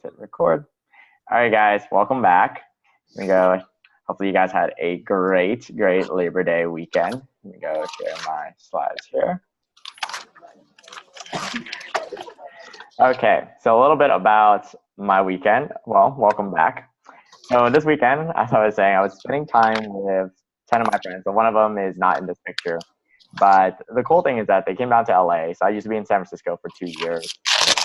hit record. All right, guys, welcome back. Here we go. Hopefully you guys had a great Labor Day weekend. Let me go share my slides here. Okay, so a little bit about my weekend. Well, welcome back. So this weekend, as I was saying, I was spending time with 10 of my friends, and one of them is not in this picture. But the cool thing is that they came down to LA. So I used to be in San Francisco for 2 years,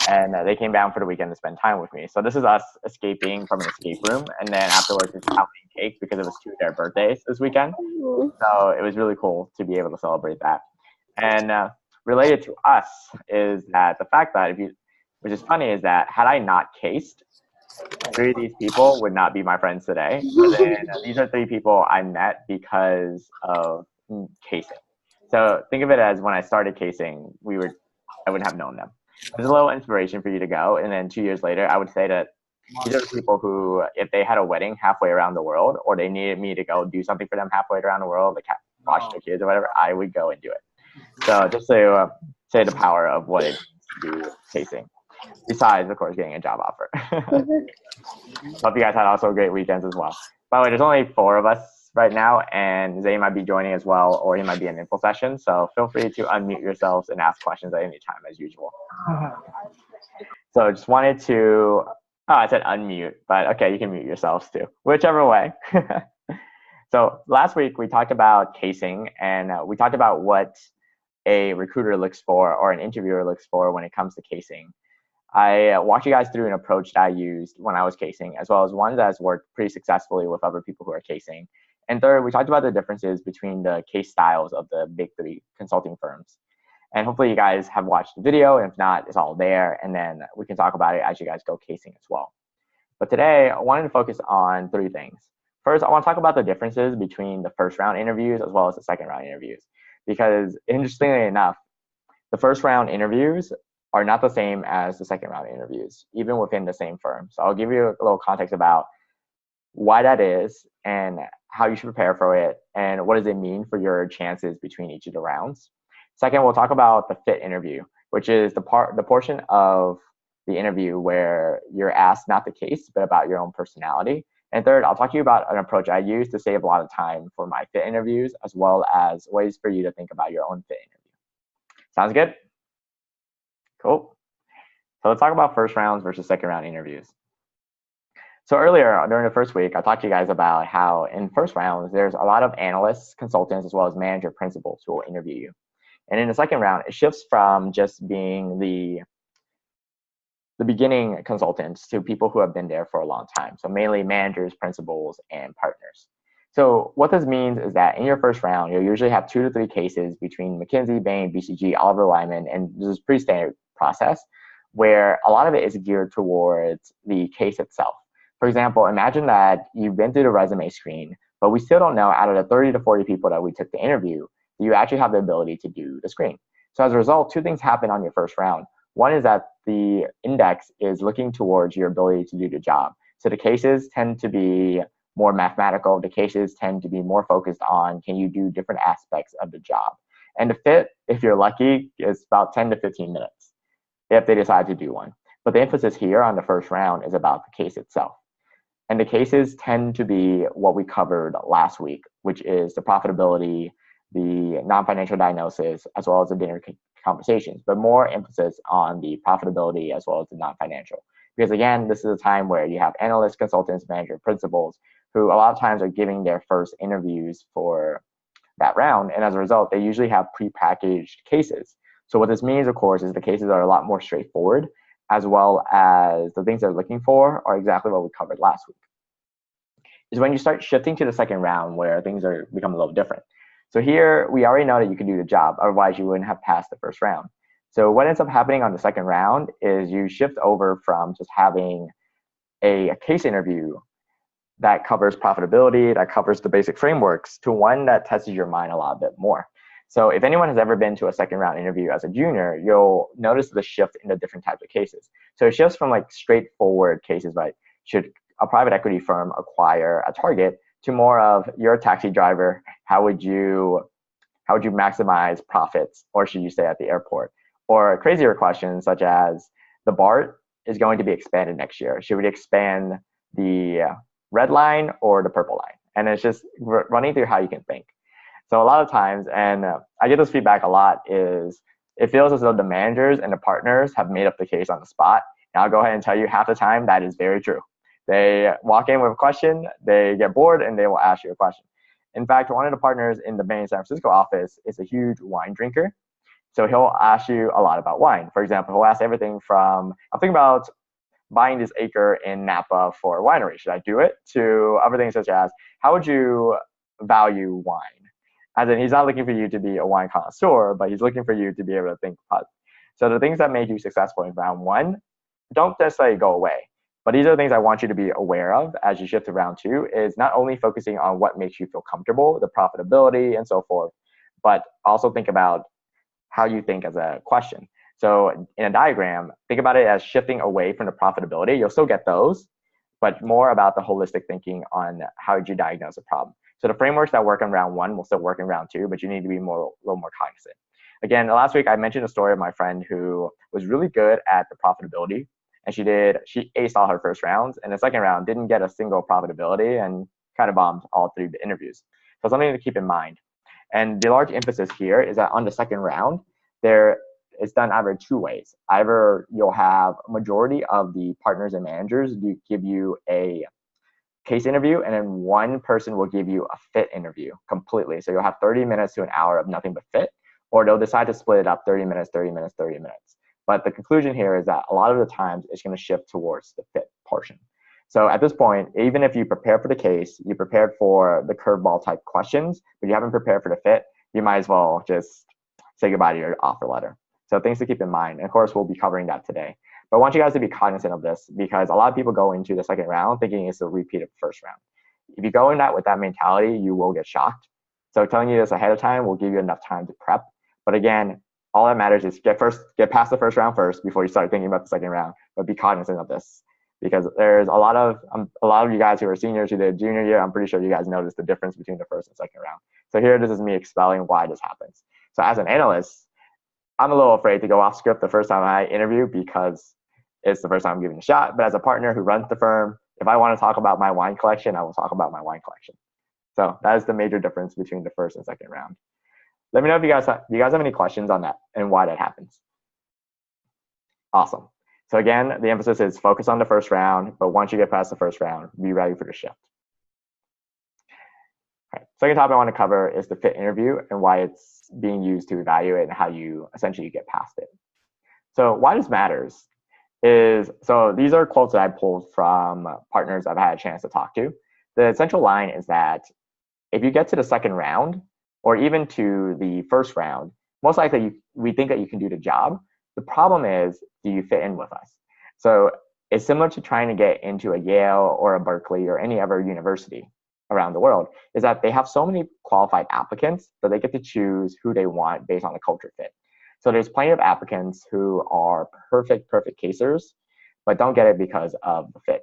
and they came down for the weekend to spend time with me. So this is us escaping from an escape room, and then afterwards it's chocolate cake because it was 2 of their birthdays this weekend. So it was really cool to be able to celebrate that. And related to us is that the fact that which is funny is that had I not cased, 3 of these people would not be my friends today. And then these are 3 people I met because of casing. So think of it as when I started casing, I wouldn't have known them. There's a little inspiration for you to go, and then 2 years later, I would say that these are the people who, if they had a wedding halfway around the world, or they needed me to go do something for them halfway around the world, like watch their kids or whatever, I would go and do it. So just to say the power of what it means to do casing, besides, of course, getting a job offer. Hope you guys had also great weekends as well. By the way, there's only 4 of us right now, and Zay might be joining as well, or he might be in info session. So feel free to unmute yourselves and ask questions at any time as usual. So just wanted to, I said unmute, but okay, you can mute yourselves too, whichever way. So last week we talked about casing, and we talked about what a recruiter looks for or an interviewer looks for when it comes to casing. I walked you guys through an approach that I used when I was casing, as well as one that has worked pretty successfully with other people who are casing. And third, we talked about the differences between the case styles of the big 3 consulting firms. And hopefully you guys have watched the video, and if not, it's all there, and then we can talk about it as you guys go casing as well. But today, I wanted to focus on 3 things. First, I want to talk about the differences between the first round interviews as well as the second round interviews. Because interestingly enough, the first round interviews are not the same as the second round interviews, even within the same firm. So I'll give you a little context about why that is and how you should prepare for it and what does it mean for your chances between each of the rounds. Second, we'll talk about the fit interview, which is the portion of the interview where you're asked not the case, but about your own personality. And third, I'll talk to you about an approach I use to save a lot of time for my fit interviews, as well as ways for you to think about your own fit interview. Sounds good? Cool. So let's talk about first rounds versus second round interviews. So earlier during the first week, I talked to you guys about how in first rounds, there's a lot of analysts, consultants, as well as manager principals who will interview you. And in the second round, it shifts from just being the beginning consultants to people who have been there for a long time. So mainly managers, principals, and partners. So what this means is that in your first round, you'll usually have 2 to 3 cases between McKinsey, Bain, BCG, Oliver Wyman, and this is pretty standard process where a lot of it is geared towards the case itself. For example, imagine that you've been through the resume screen, but we still don't know out of the 30 to 40 people that we took the interview, do you actually have the ability to do the screen. So as a result, 2 things happen on your first round. One is that the index is looking towards your ability to do the job. So the cases tend to be more mathematical. The cases tend to be more focused on, can you do different aspects of the job? And the fit, if you're lucky, is about 10 to 15 minutes if they decide to do one. But the emphasis here on the first round is about the case itself. And the cases tend to be what we covered last week, which is the profitability, the non-financial diagnosis, as well as the dinner conversations, but more emphasis on the profitability as well as the non-financial. Because again, this is a time where you have analysts, consultants, manager, principals, who a lot of times are giving their first interviews for that round. And as a result, they usually have prepackaged cases. So what this means, of course, is the cases are a lot more straightforward, as well as the things they're looking for are exactly what we covered last week. Is when you start shifting to the second round where things are become a little different. So here, we already know that you can do the job, otherwise you wouldn't have passed the first round. So what ends up happening on the second round is you shift over from just having a case interview that covers profitability, that covers the basic frameworks, to one that tests your mind a lot bit more. So if anyone has ever been to a second round interview as a junior, you'll notice the shift in the different types of cases. So it shifts from like straightforward cases, like should a private equity firm acquire a target, to more of, you're a taxi driver, how would you maximize profits, or should you stay at the airport? Or crazier questions such as, the BART is going to be expanded next year? Should we expand the red line or the purple line? And it's just running through how you can think. So a lot of times, and I get this feedback a lot, is it feels as though the managers and the partners have made up the case on the spot. And I'll go ahead and tell you half the time that is very true. They walk in with a question, they get bored, and they will ask you a question. In fact, one of the partners in the main San Francisco office is a huge wine drinker. So he'll ask you a lot about wine. For example, he'll ask everything from, I'm thinking about buying this acre in Napa for a winery. Should I do it? To other things such as, how would you value wine? As in, he's not looking for you to be a wine connoisseur, but he's looking for you to be able to think positive. So the things that make you successful in round one don't necessarily go away. But these are the things I want you to be aware of as you shift to round two, is not only focusing on what makes you feel comfortable, the profitability and so forth, but also think about how you think as a question. So in a diagram, think about it as shifting away from the profitability. You'll still get those, but more about the holistic thinking on how did you diagnose a problem. So the frameworks that work in round one will still work in round two, but you need to be a little more cognizant. Again, last week I mentioned a story of my friend who was really good at the profitability, and she aced all her first rounds, and the second round didn't get a single profitability and kind of bombed all through the interviews. So something to keep in mind. And the large emphasis here is that on the second round, it's done either two ways. Either you'll have a majority of the partners and managers give you a case interview, and then one person will give you a fit interview completely. So you'll have 30 minutes to an hour of nothing but fit, or they'll decide to split it up 30 minutes, 30 minutes, 30 minutes. But the conclusion here is that a lot of the times it's going to shift towards the fit portion. So at this point, even if you prepare for the case, you prepared for the curveball type questions, but you haven't prepared for the fit, you might as well just say goodbye to your offer letter. So things to keep in mind. And of course, we'll be covering that today. But I want you guys to be cognizant of this, because a lot of people go into the second round thinking it's a repeat of the first round. If you go in that with that mentality, you will get shocked. So telling you this ahead of time will give you enough time to prep. But again, all that matters is get past the first round first before you start thinking about the second round. But be cognizant of this, because there's a lot of you guys who are seniors who did junior year. I'm pretty sure you guys noticed the difference between the first and second round. So here, this is me expelling why this happens. So as an analyst, I'm a little afraid to go off script the first time I interview, because it's the first time I'm giving a shot. But as a partner who runs the firm, if I want to talk about my wine collection, I will talk about my wine collection. So that is the major difference between the first and second round. Let me know if do you guys have any questions on that and why that happens. Awesome. So again, the emphasis is focus on the first round, but once you get past the first round, be ready for the shift. All right. Second topic I want to cover is the fit interview and why it's being used to evaluate and how you essentially get past it. So why this matters is, so these are quotes that I pulled from partners I've had a chance to talk to. The central line is that if you get to the second round, or even to the first round, most likely we think that you can do the job. The problem is, do you fit in with us? So it's similar to trying to get into a Yale or a Berkeley or any other university around the world, is that they have so many qualified applicants that they get to choose who they want based on the culture fit. So there's plenty of applicants who are perfect casers, but don't get it because of the fit.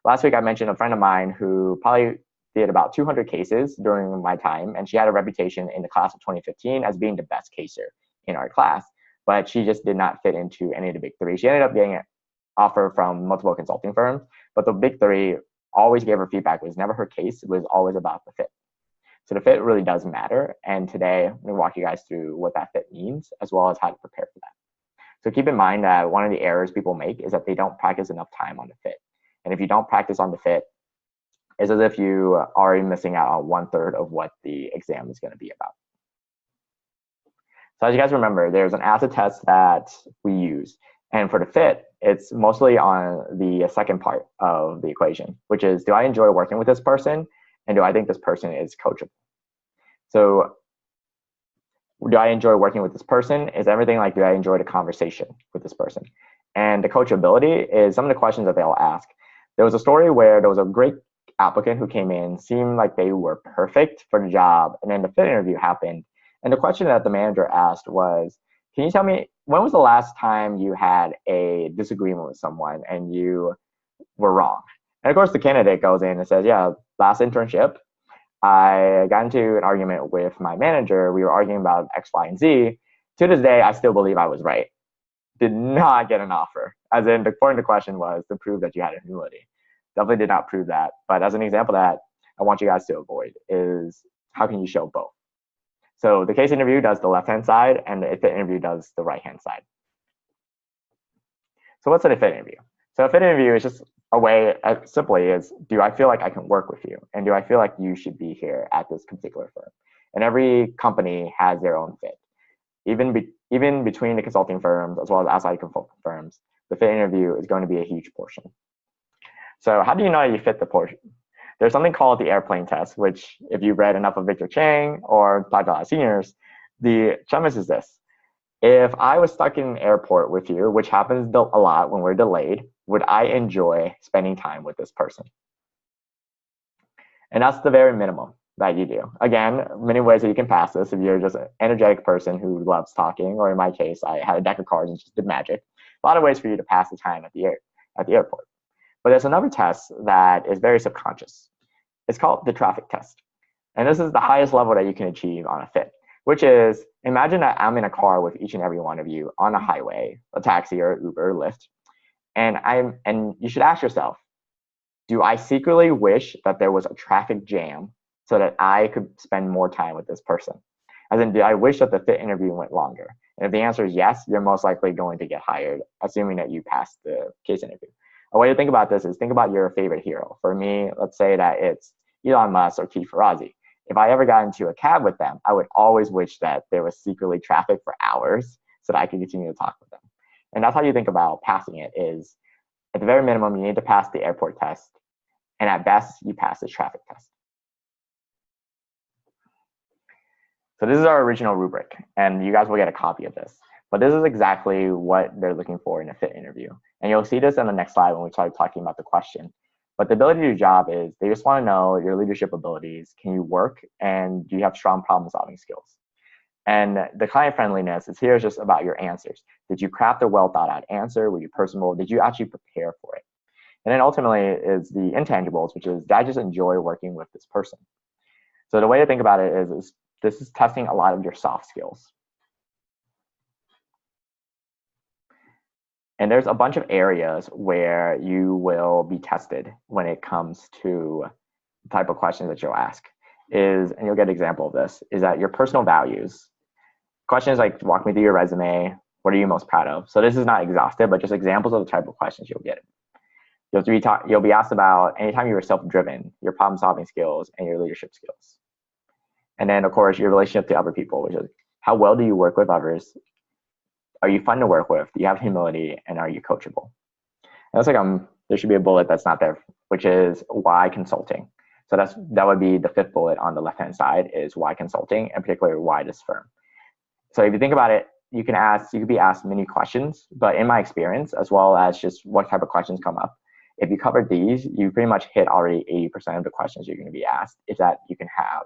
Last week I mentioned a friend of mine who probably did about 200 cases during my time, and she had a reputation in the class of 2015 as being the best caser in our class, but she just did not fit into any of the big three. She ended up getting an offer from multiple consulting firms, but the big three always gave her feedback. It was never her case. It was always about the fit. So the fit really does matter. And today I'm going to walk you guys through what that fit means, as well as how to prepare for that. So keep in mind that one of the errors people make is that they don't practice enough time on the fit. And if you don't practice on the fit, it's as if you are already missing out on 1/3 of what the exam is going to be about. So as you guys remember, there's an acid test that we use. And for the fit, it's mostly on the second part of the equation, which is, do I enjoy working with this person? And do I think this person is coachable? So do I enjoy working with this person? Is everything like, do I enjoy the conversation with this person? And the coachability is some of the questions that they'll ask. There was a story where there was a great applicant who came in, seemed like they were perfect for the job, and then the fit interview happened. And the question that the manager asked was, can you tell me, when was the last time you had a disagreement with someone and you were wrong? And of course, the candidate goes in and says, yeah, last internship, I got into an argument with my manager. We were arguing about X, Y, and Z. To this day, I still believe I was right. did not get an offer. As in, the point of the question was to prove that you had humility. Definitely did not prove that. But as an example that I want you guys to avoid is how can you show both? So the case interview does the left-hand side and the fit interview does the right-hand side. So what's a fit interview? So a fit interview is just a way, simply is, do I feel like I can work with you? And do I feel like you should be here at this particular firm? And every company has their own fit. Even between the consulting firms as well as outside consulting firms, the fit interview is going to be a huge portion. So how do you know you fit the portion? There's something called the airplane test, which if you've read enough of Victor Chang or talked to a lot of seniors, the premise is this. If I was stuck in an airport with you, which happens a lot when we're delayed, would I enjoy spending time with this person? And that's the very minimum that you do. Again, many ways that you can pass this. If you're just an energetic person who loves talking, or in my case, I had a deck of cards and just did magic. A lot of ways for you to pass the time at the airport. But there's another test that is very subconscious. It's called the traffic test. And this is the highest level that you can achieve on a fit, which is, imagine that I'm in a car with each and every one of you on a highway, a taxi or Uber or Lyft. And you should ask yourself, do I secretly wish that there was a traffic jam so that I could spend more time with this person? As in, do I wish that the fit interview went longer? And if the answer is yes, you're most likely going to get hired, assuming that you passed the case interview. A way to think about this is think about your favorite hero. For me, let's say that it's Elon Musk or Keith Ferrazzi. If I ever got into a cab with them, I would always wish that there was secretly traffic for hours so that I could continue to talk with them. And that's how you think about passing it is, at the very minimum, you need to pass the airport test. And at best, you pass the traffic test. So this is our original rubric, and you guys will get a copy of this. But this is exactly what they're looking for in a fit interview. And you'll see this on the next slide when we start talking about the question. But the ability to do job is they just want to know your leadership abilities. Can you work? And do you have strong problem solving skills? And the client friendliness is here just about your answers. Did you craft a well thought out answer? Were you personable? Did you actually prepare for it? And then ultimately is the intangibles, which is, did I just enjoy working with this person? So the way to think about it is this is testing a lot of your soft skills. And there's a bunch of areas where you will be tested when it comes to the type of questions that you'll ask. And you'll get an example of this, is that your personal values. Questions like, walk me through your resume. What are you most proud of? So this is not exhaustive, but just examples of the type of questions you'll get. You'll be asked about anytime you were self-driven, your problem-solving skills, and your leadership skills. And then, of course, your relationship to other people, which is how well do you work with others? Are you fun to work with? Do you have humility? And are you coachable? And it's like there should be a bullet that's not there, which is why consulting. So that would be the fifth bullet on the left-hand side is why consulting, and particularly why this firm. So if you think about it, you could be asked many questions, but in my experience, as well as just what type of questions come up, if you covered these, you pretty much hit already 80% of the questions you're going to be asked, if that you can have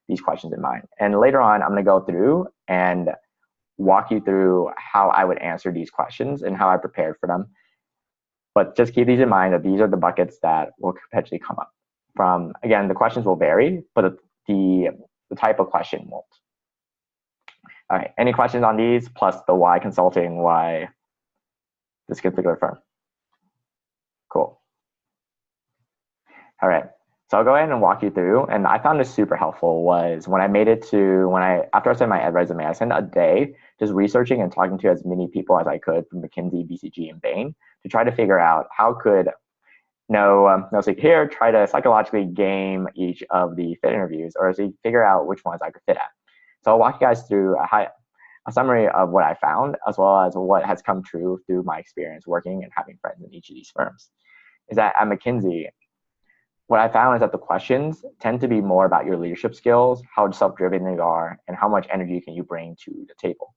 these questions in mind. And later on, I'm going to go through and walk you through how I would answer these questions and how I prepared for them. But just keep these in mind that these are the buckets that will potentially come up from, again, the questions will vary, but the type of question won't. All right, any questions on these, plus the why consulting, why this particular firm? Cool. All right, so I'll go ahead and walk you through, and I found this super helpful was when I made it to, after I sent my resume, I spent a day just researching and talking to as many people as I could from McKinsey, BCG, and Bain to try to figure out how could try to psychologically game each of the fit interviews, or figure out which ones I could fit at. So I'll walk you guys through a summary of what I found, as well as what has come true through my experience working and having friends in each of these firms. Is that at McKinsey, what I found is that the questions tend to be more about your leadership skills, how self-driven you are, and how much energy can you bring to the table.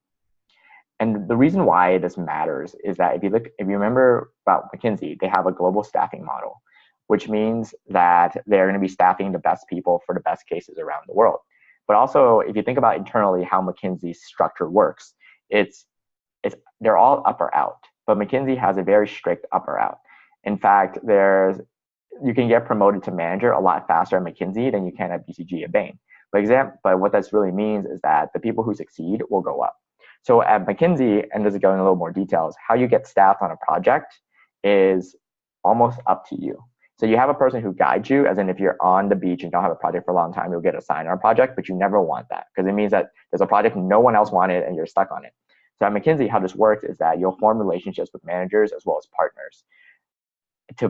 And the reason why this matters is that if you remember about McKinsey, they have a global staffing model, which means that they're going to be staffing the best people for the best cases around the world. But also, if you think about internally how McKinsey's structure works, they're all up or out. But McKinsey has a very strict up or out. In fact, you can get promoted to manager a lot faster at McKinsey than you can at BCG or Bain. But what that really means is that the people who succeed will go up. So at McKinsey, and this is going a little more details, how you get staffed on a project is almost up to you. So you have a person who guides you, as in if you're on the beach and don't have a project for a long time, you'll get assigned on a project, but you never want that because it means that there's a project no one else wanted and you're stuck on it. So at McKinsey, how this works is that you'll form relationships with managers as well as partners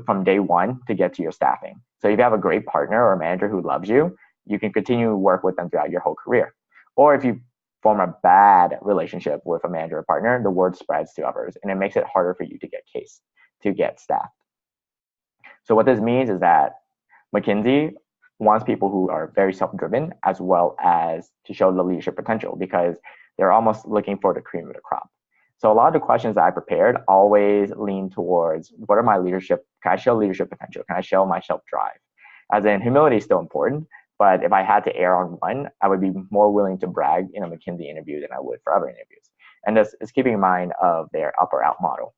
from day one to get to your staffing. So if you have a great partner or a manager who loves you, you can continue to work with them throughout your whole career. Or if you form a bad relationship with a manager or partner, the word spreads to others and it makes it harder for you to get staffed. So what this means is that McKinsey wants people who are very self-driven as well as to show the leadership potential because they're almost looking for the cream of the crop. So a lot of the questions that I prepared always lean towards what are my leadership, can I show leadership potential? Can I show my self-drive? As in humility is still important, but if I had to err on one, I would be more willing to brag in a McKinsey interview than I would for other interviews. And this is keeping in mind of their up or out model.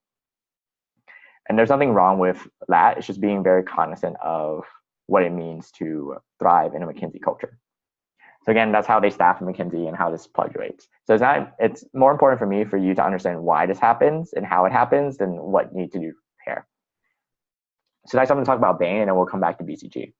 And there's nothing wrong with that. It's just being very cognizant of what it means to thrive in a McKinsey culture. So again, that's how they staff McKinsey and how this fluctuates. So it's more important for me for you to understand why this happens and how it happens than what you need to do to prepare. So next I'm going to talk about Bain and then we'll come back to BCG.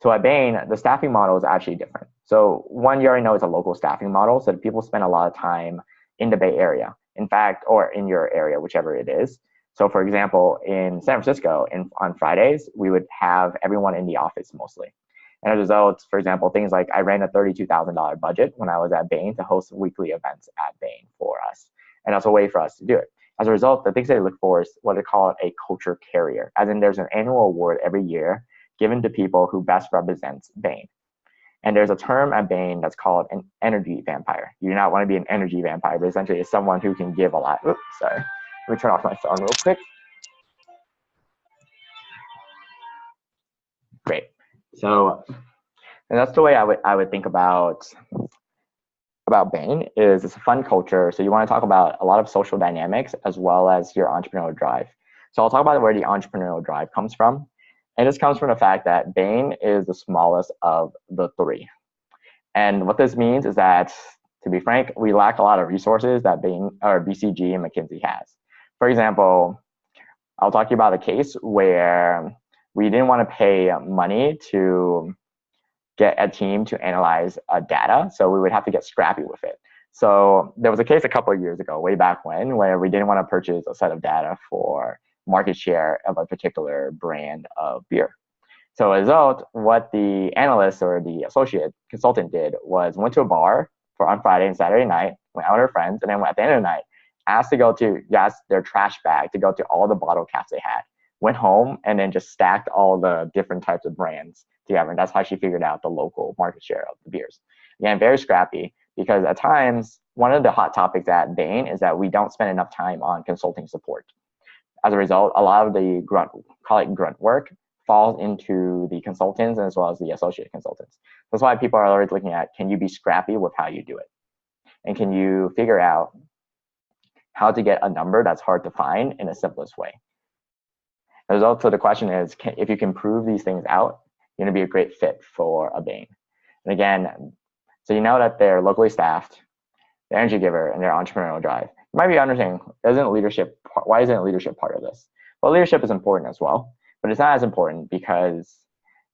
So at Bain, the staffing model is actually different. So one, you already know it's a local staffing model. So people spend a lot of time in the Bay Area, in fact, or in your area, whichever it is. So for example, in San Francisco, on Fridays, we would have everyone in the office mostly. And as a result, for example, things like I ran a $32,000 budget when I was at Bain to host weekly events at Bain for us. And that's a way for us to do it. As a result, the things they look for is what they call a culture carrier, as in there's an annual award every year given to people who best represents Bain. And there's a term at Bain that's called an energy vampire. You do not want to be an energy vampire, but essentially it's someone who can give a lot. Oops, sorry. Let me turn off my phone real quick. Great. So, and that's the way I would think about Bain is it's a fun culture. So you want to talk about a lot of social dynamics as well as your entrepreneurial drive. So I'll talk about where the entrepreneurial drive comes from. And this comes from the fact that Bain is the smallest of the three. And what this means is that, to be frank, we lack a lot of resources that Bain or BCG and McKinsey has. For example, I'll talk to you about a case where we didn't want to pay money to get a team to analyze data, so we would have to get scrappy with it. So there was a case a couple of years ago, way back when, where we didn't want to purchase a set of data for market share of a particular brand of beer. So as a result, what the analyst or the associate consultant did was went to a bar on Friday and Saturday night, went out with her friends, and then at the end of the night, asked their trash bag to go to all the bottle caps they had, went home, and then just stacked all the different types of brands together. And that's how she figured out the local market share of the beers. Again, very scrappy, because at times, one of the hot topics at Bain is that we don't spend enough time on consulting support. As a result, a lot of the grunt work falls into the consultants as well as the associate consultants. That's why people are always looking at, can you be scrappy with how you do it? And can you figure out how to get a number that's hard to find in the simplest way? As a result, so the question is, if you can prove these things out, you're going to be a great fit for a Bain. And again, so you know that they're locally staffed, they're energy giver, and they're entrepreneurial drive. You might be wondering, why isn't leadership part of this? Well, leadership is important as well, but it's not as important because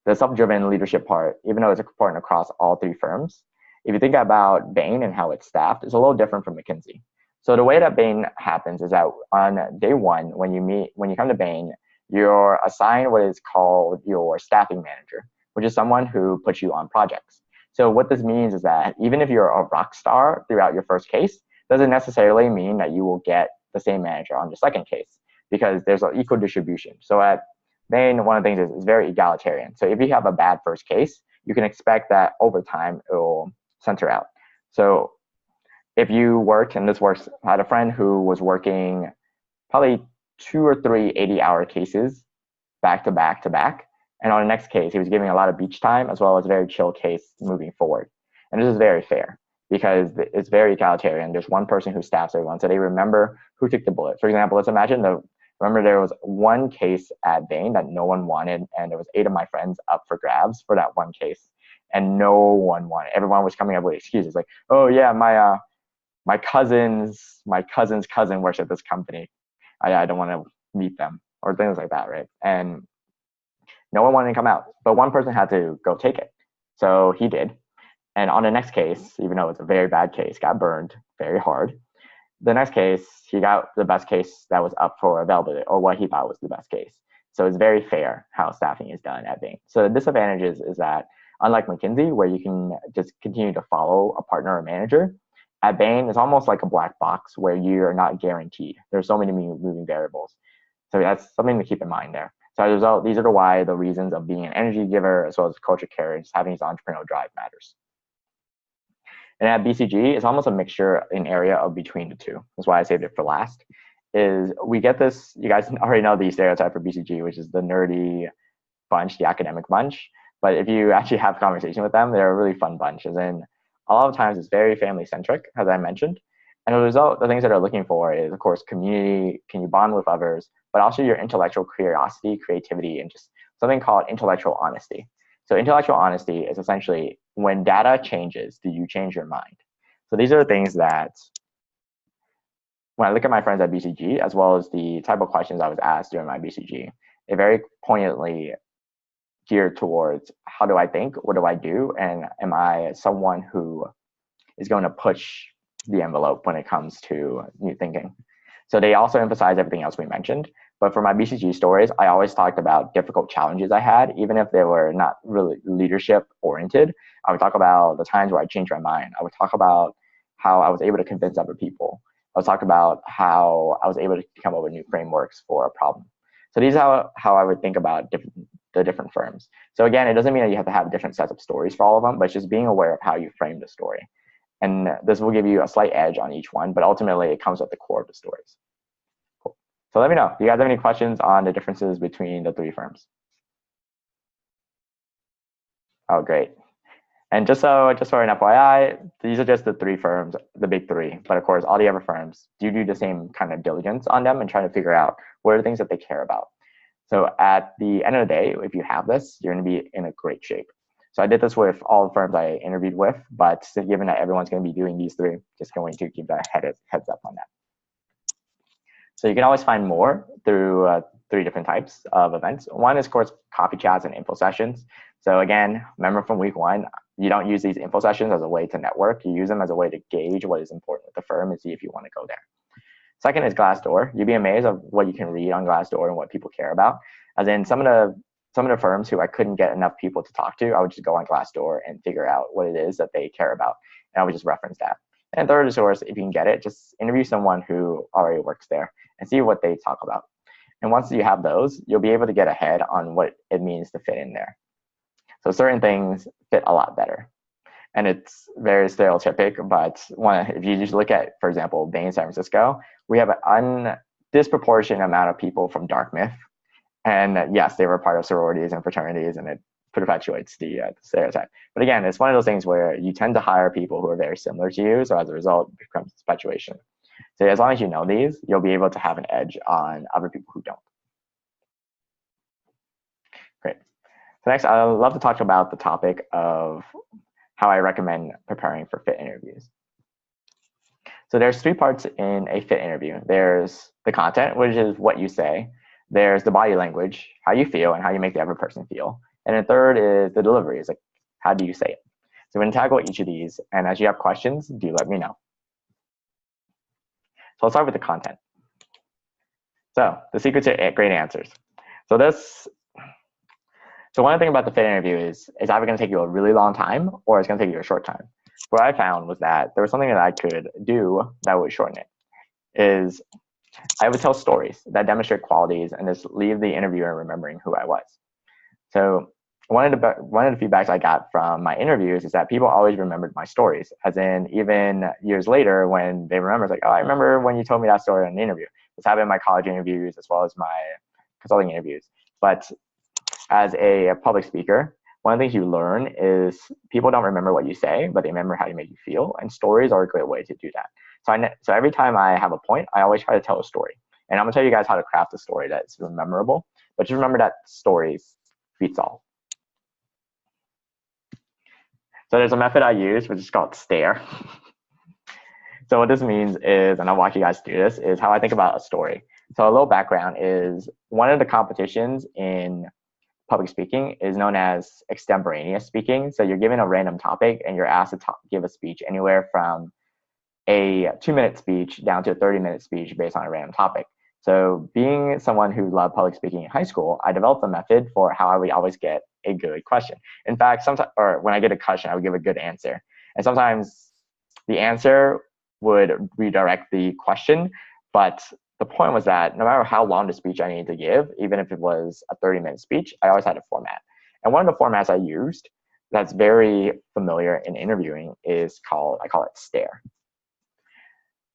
the self-driven leadership part, even though it's important across all three firms, if you think about Bain and how it's staffed, it's a little different from McKinsey. So the way that Bain happens is that on day one, when you come to Bain, you're assigned what is called your staffing manager, which is someone who puts you on projects. So what this means is that even if you're a rock star throughout your first case, doesn't necessarily mean that you will get the same manager on your second case, because there's an equal distribution. So at Bain, one of the things is it's very egalitarian. So if you have a bad first case, you can expect that over time it will center out. So if you worked, and this works, I had a friend who was working probably 2 or 3 80-hour cases back to back to back. And on the next case, he was giving a lot of beach time as well as a very chill case moving forward. And this is very fair because it's very egalitarian. There's one person who staffs everyone, so they remember who took the bullet. For example, let's imagine remember there was one case at Bain that no one wanted, and there was 8 of my friends up for grabs for that one case, and no one wanted. Everyone was coming up with excuses like, oh yeah, my cousin's cousin works at this company. I don't want to meet them, or things like that, right? And no one wanted to come out, but one person had to go take it. So he did. And on the next case, even though it's a very bad case, got burned very hard. The next case, he got the best case that was up for availability, or what he thought was the best case. So it's very fair how staffing is done at Bain. So the disadvantages is that, unlike McKinsey, where you can just continue to follow a partner or manager, at Bain, it's almost like a black box where you're not guaranteed. There's so many moving variables. So that's something to keep in mind there. So as a result, these are the reasons of being an energy giver, as well as culture carrier, just having this entrepreneurial drive matters. And at BCG, it's almost a mixture in area of between the two. That's why I saved it for last. Is we get this, you guys already know the stereotype for BCG, which is the nerdy bunch, the academic bunch. But if you actually have a conversation with them, they're a really fun bunch. As in, a lot of times it's very family centric, as I mentioned. And as a result, the things that they're looking for is, of course, community, can you bond with others, but also your intellectual curiosity, creativity, and just something called intellectual honesty. So intellectual honesty is essentially, when data changes, do you change your mind? So these are the things that, when I look at my friends at BCG, as well as the type of questions I was asked during my BCG, it very poignantly geared towards, how do I think? What do I do? And am I someone who is going to push the envelope when it comes to new thinking? So they also emphasize everything else we mentioned. But for my BCG stories, I always talked about difficult challenges I had, even if they were not really leadership oriented. I would talk about the times where I changed my mind. I would talk about how I was able to convince other people. I would talk about how I was able to come up with new frameworks for a problem. So these are how I would think about the different firms. So again, it doesn't mean that you have to have different sets of stories for all of them, but just being aware of how you frame the story. And this will give you a slight edge on each one, but ultimately it comes at the core of the stories. Cool. So let me know, do you guys have any questions on the differences between the three firms? Oh, great. And just for an FYI, these are just the three firms, the big three. But of course, all the other firms do the same kind of diligence on them and trying to figure out what are the things that they care about. So at the end of the day, if you have this, you're going to be in a great shape. So I did this with all the firms I interviewed with, but given that everyone's going to be doing these three, just going to keep that heads up on that. So you can always find more through three different types of events. One is, of course, coffee chats and info sessions. So again, remember from week one, you don't use these info sessions as a way to network. You use them as a way to gauge what is important with the firm and see if you want to go there. Second is Glassdoor. You'd be amazed of what you can read on Glassdoor and what people care about. As in, some of the firms who I couldn't get enough people to talk to, I would just go on Glassdoor and figure out what it is that they care about, and I would just reference that. And third is, of course, if you can get it, just interview someone who already works there and see what they talk about. And once you have those, you'll be able to get ahead on what it means to fit in there. So certain things fit a lot better. And it's very stereotypic, but if you just look at, for example, Bain San Francisco, we have an disproportionate amount of people from Dartmouth. And yes, they were part of sororities and fraternities, and it perpetuates the stereotype. But again, it's one of those things where you tend to hire people who are very similar to you. So as a result, it becomes perpetuation. So as long as you know these, you'll be able to have an edge on other people who don't. Great. So next, I'd love to talk about the topic of how I recommend preparing for fit interviews. So there's three parts in a fit interview. There's the content, which is what you say. There's the body language, how you feel and how you make the other person feel. And the third is the delivery, is like, how do you say it? So we're going to tackle each of these. And as you have questions, do let me know. So let's start with the content. So the secret to great answers. So one thing about the fit interview is either going to take you a really long time or it's going to take you a short time. What I found was that there was something that I could do that would shorten it. Is I would tell stories that demonstrate qualities and just leave the interviewer remembering who I was. So one of the feedbacks I got from my interviews is that people always remembered my stories, as in even years later when they remember, it's like, oh, I remember when you told me that story in the interview. This happened in my college interviews as well as my consulting interviews. But as a public speaker, one of the things you learn is people don't remember what you say, but they remember how you make you feel. And stories are a great way to do that. So every time I have a point, I always try to tell a story. And I'm going to tell you guys how to craft a story that's memorable. But just remember that stories beats all. So there's a method I use, which is called STARE. So what this means is, and I'll walk you guys through this, is how I think about a story. So a little background is one of the competitions in public speaking is known as extemporaneous speaking. So you're given a random topic and you're asked to give a speech anywhere from a 2-minute speech down to a 30-minute speech based on a random topic. So being someone who loved public speaking in high school, I developed a method for how I would always get a good question. In fact, sometimes, or when I get a question, I would give a good answer. And sometimes the answer would redirect the question, but the point was that no matter how long the speech I needed to give, even if it was a 30-minute speech, I always had a format. And one of the formats I used that's very familiar in interviewing is I call it STARE.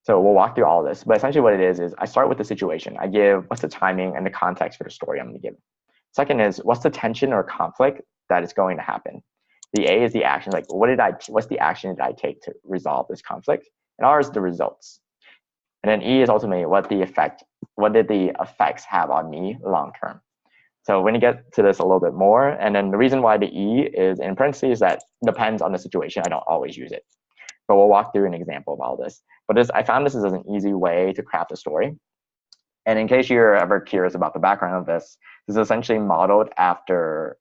So we'll walk through all of this, but essentially what it is I start with the situation. I give what's the timing and the context for the story I'm going to give. Second is what's the tension or conflict that is going to happen. The A is the action, like what's the action that I take to resolve this conflict, and R is the results. And then E is ultimately what did the effects have on me long term. So when you get to this a little bit more, and then the reason why the E is in parentheses that depends on the situation. I don't always use it. But we'll walk through an example of all this. But I found this is an easy way to craft a story. And in case you're ever curious about the background of this is essentially modeled after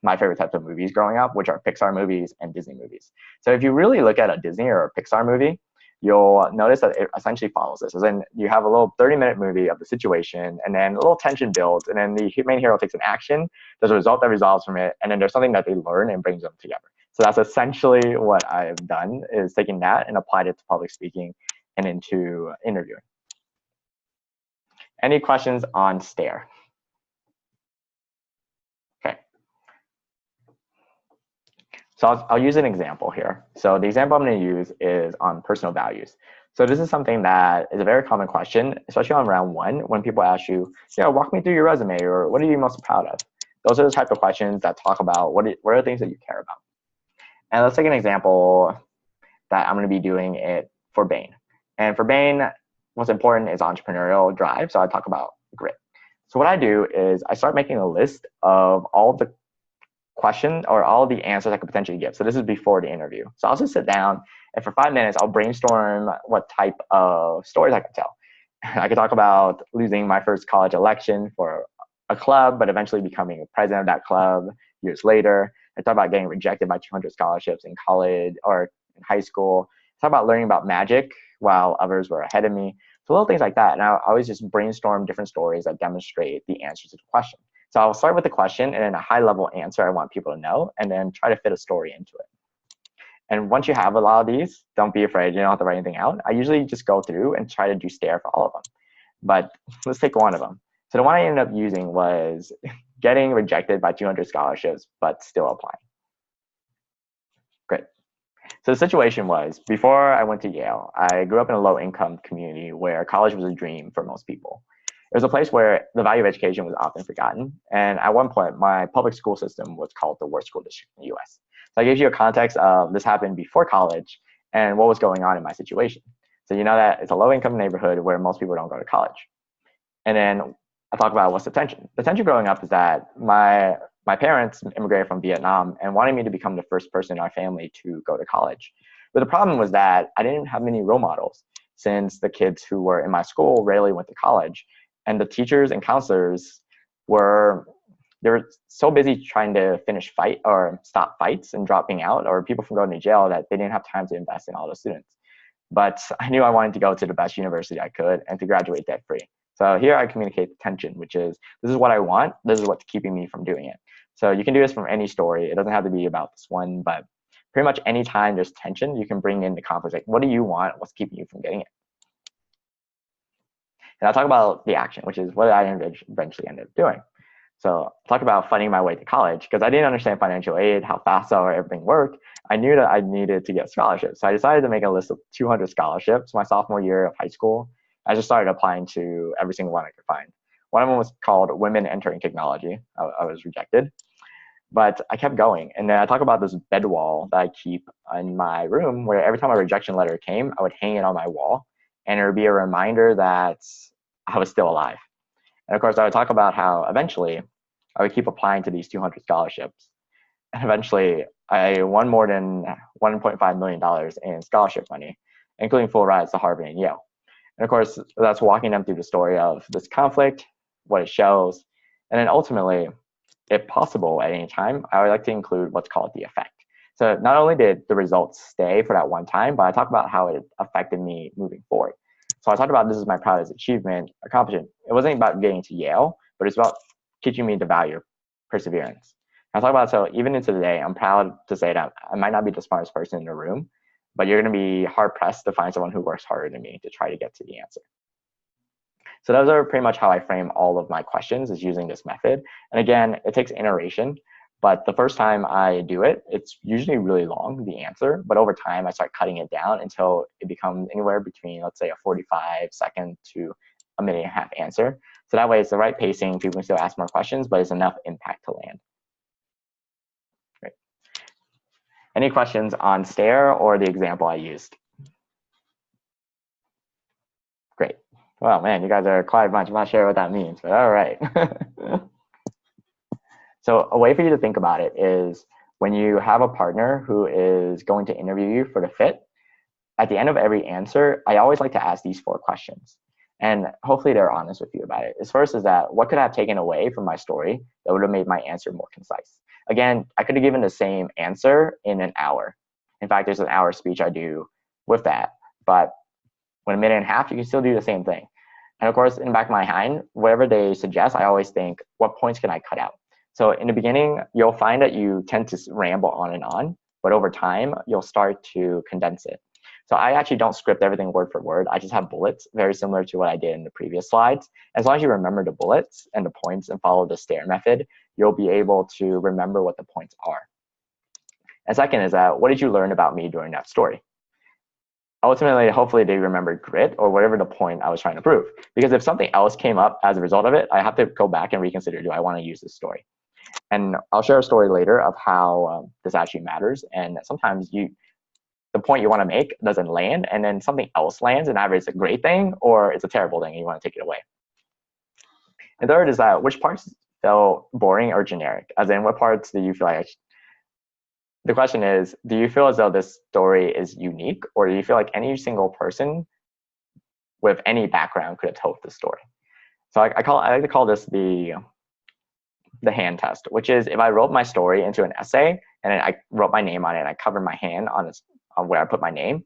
my favorite types of movies growing up, which are Pixar movies and Disney movies. So if you really look at a Disney or a Pixar movie, you'll notice that it essentially follows this. As in, you have a little 30-minute movie of the situation, and then a little tension builds, and then the main hero takes an action, there's a result that resolves from it, and then there's something that they learn and brings them together. So that's essentially what I've done, is taking that and applied it to public speaking and into interviewing. Any questions on STARE? Okay. So I'll use an example here. So the example I'm going to use is on personal values. So this is something that is a very common question, especially on round one, when people ask you, walk me through your resume, or what are you most proud of? Those are the type of questions that talk about what are the things that you care about. And let's take an example that I'm going to be doing it for Bain. And for Bain, what's important is entrepreneurial drive. So I talk about grit. So what I do is I start making a list of all the questions or all the answers I could potentially give. So this is before the interview. So I'll just sit down and for 5 minutes, I'll brainstorm what type of stories I could tell. I could talk about losing my first college election for a club, but eventually becoming a president of that club years later. I talk about getting rejected by 200 scholarships in college or in high school. I talk about learning about magic while others were ahead of me. So little things like that. And I always just brainstorm different stories that demonstrate the answers to the question. So I'll start with the question and then a high level answer I want people to know, and then try to fit a story into it. And once you have a lot of these, don't be afraid. You don't have to write anything out. I usually just go through and try to do STARE for all of them. But let's take one of them. So the one I ended up using was getting rejected by 200 scholarships, but still applying. Great. So the situation was, before I went to Yale, I grew up in a low-income community where college was a dream for most people. It was a place where the value of education was often forgotten. And at one point, my public school system was called the worst school district in the US. So I gave you a context of this happened before college and what was going on in my situation. So you know that it's a low-income neighborhood where most people don't go to college. And then I talk about what's the tension. The tension growing up is that my parents immigrated from Vietnam and wanted me to become the first person in our family to go to college. But the problem was that I didn't have many role models, since the kids who were in my school rarely went to college. And the teachers and counselors they were so busy trying to stop fights and dropping out, or people from going to jail, that they didn't have time to invest in all the students. But I knew I wanted to go to the best university I could and to graduate debt free. So here I communicate the tension, which is, this is what I want. This is what's keeping me from doing it. So you can do this from any story. It doesn't have to be about this one, but pretty much any time there's tension, you can bring in the conflict. Like, what do you want? What's keeping you from getting it? And I'll talk about the action, which is what I eventually ended up doing. So I'll talk about funding my way to college, because I didn't understand financial aid, how FAFSA or everything worked. I knew that I needed to get scholarships. So I decided to make a list of 200 scholarships my sophomore year of high school. I just started applying to every single one I could find. One of them was called Women Entering Technology. I was rejected, but I kept going. And then I talk about this bed wall that I keep in my room, where every time a rejection letter came, I would hang it on my wall, and it would be a reminder that I was still alive. And of course, I would talk about how eventually I would keep applying to these 200 scholarships. And eventually I won more than $1.5 million in scholarship money. including full rides to Harvard and Yale. And of course, that's walking them through the story of this conflict, what it shows, and then ultimately, if possible at any time, I would like to include what's called the effect. So not only did the results stay for that one time, but I talk about how it affected me moving forward. So I talked about this is my proudest achievement, accomplishment. It wasn't about getting to Yale, but it's about teaching me the value of perseverance. I talk about, so even into today, I'm proud to say that I might not be the smartest person in the room, but you're going to be hard pressed to find someone who works harder than me to try to get to the answer. So those are pretty much how I frame all of my questions, is using this method. And again, it takes iteration, but the first time I do it, it's usually really long, the answer, but over time I start cutting it down until it becomes anywhere between, let's say, a 45-second to a minute and a half answer. So that way it's the right pacing, people can still ask more questions, but it's enough impact to land. Great. Any questions on STARE or the example I used? Great. Well, man, you guys are quite much. I'm not sure what that means, but all right. So a way for you to think about it is when you have a partner who is going to interview you for the fit, at the end of every answer, I always like to ask these 4 questions. And hopefully they're honest with you about it. First is that, what could I have taken away from my story that would have made my answer more concise? Again, I could have given the same answer in an hour. In fact, there's an hour speech I do with that. But when a minute and a half, you can still do the same thing. And of course, in the back of my mind, whatever they suggest, I always think, what points can I cut out? So in the beginning, you'll find that you tend to ramble on, but over time, you'll start to condense it. So I actually don't script everything word for word. I just have bullets, very similar to what I did in the previous slides. As long as you remember the bullets and the points and follow the STARE method, you'll be able to remember what the points are. And second is that, what did you learn about me during that story? Ultimately, hopefully they remembered grit or whatever the point I was trying to prove. Because if something else came up as a result of it, I have to go back and reconsider, do I want to use this story? And I'll share a story later of how this actually matters. And sometimes the point you want to make doesn't land, and then something else lands, and either it's a great thing or it's a terrible thing and you want to take it away. And third is that, which parts felt boring or generic? As in, what parts do you feel like, the question is, do you feel as though this story is unique, or do you feel like any single person with any background could have told this story? So I like to call this the hand test, which is, if I wrote my story into an essay and then I wrote my name on it and I covered my hand on where I put my name,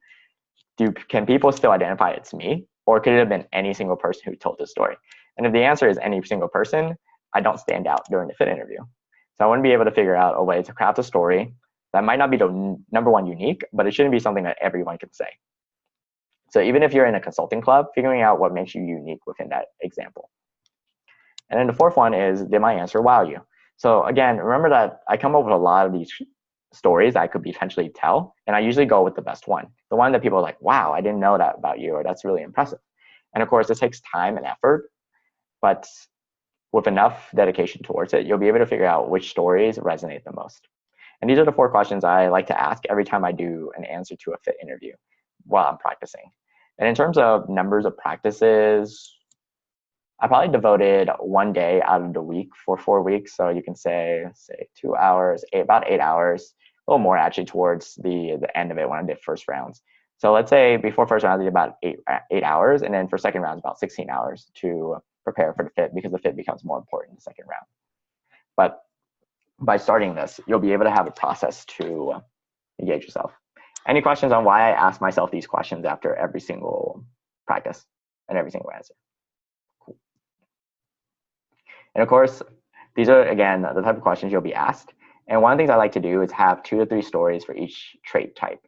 can people still identify it's me, or could it have been any single person who told this story? And if the answer is any single person, I don't stand out during the fit interview. So I want to be able to figure out a way to craft a story that might not be the #1 unique, but it shouldn't be something that everyone can say. So even if you're in a consulting club, figuring out what makes you unique within that example. And then the fourth one is, did my answer wow you? So again, remember that I come up with a lot of these stories I could potentially tell, and I usually go with the best one. The one that people are like, wow, I didn't know that about you, or that's really impressive. And of course, it takes time and effort, but with enough dedication towards it, you'll be able to figure out which stories resonate the most. And these are the 4 questions I like to ask every time I do an answer to a fit interview while I'm practicing. And in terms of numbers of practices, I probably devoted 1 day out of the week for 4 weeks. So you can say 2 hours, about 8 hours, a little more actually towards the end of it when I did first rounds. So let's say before first round, I did about 8 hours. And then for second round, about 16 hours to prepare for the fit, because the fit becomes more important in the second round. But by starting this, you'll be able to have a process to engage yourself. Any questions on why I ask myself these questions after every single practice and every single answer? Cool. And of course, these are, again, the type of questions you'll be asked. And one of the things I like to do is have 2 to 3 stories for each trait type.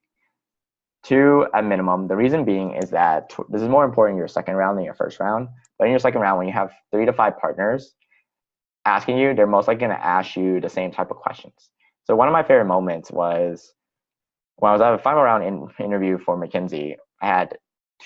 2 at minimum. The reason being is that this is more important in your second round than your first round. But in your second round, when you have 3 to 5 partners asking you, they're most likely going to ask you the same type of questions. So one of my favorite moments was when I was at a final round interview for McKinsey. I had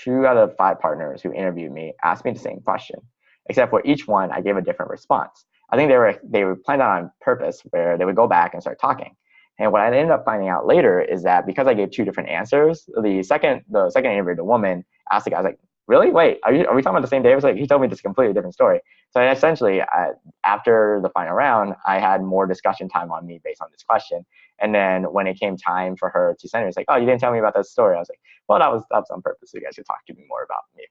2 out of 5 partners who interviewed me ask me the same question, except for each one I gave a different response. I think they were planned on purpose, where they would go back and start talking. And what I ended up finding out later is that because I gave 2 different answers, the second interview, the woman asked the guy, like, really? Wait, are we talking about the same day? I was like, he told me this completely different story. So essentially, after the final round, I had more discussion time on me based on this question. And then when it came time for her to send it, it's like, oh, you didn't tell me about that story. I was like, well, that was on purpose. So you guys could talk to me more about me.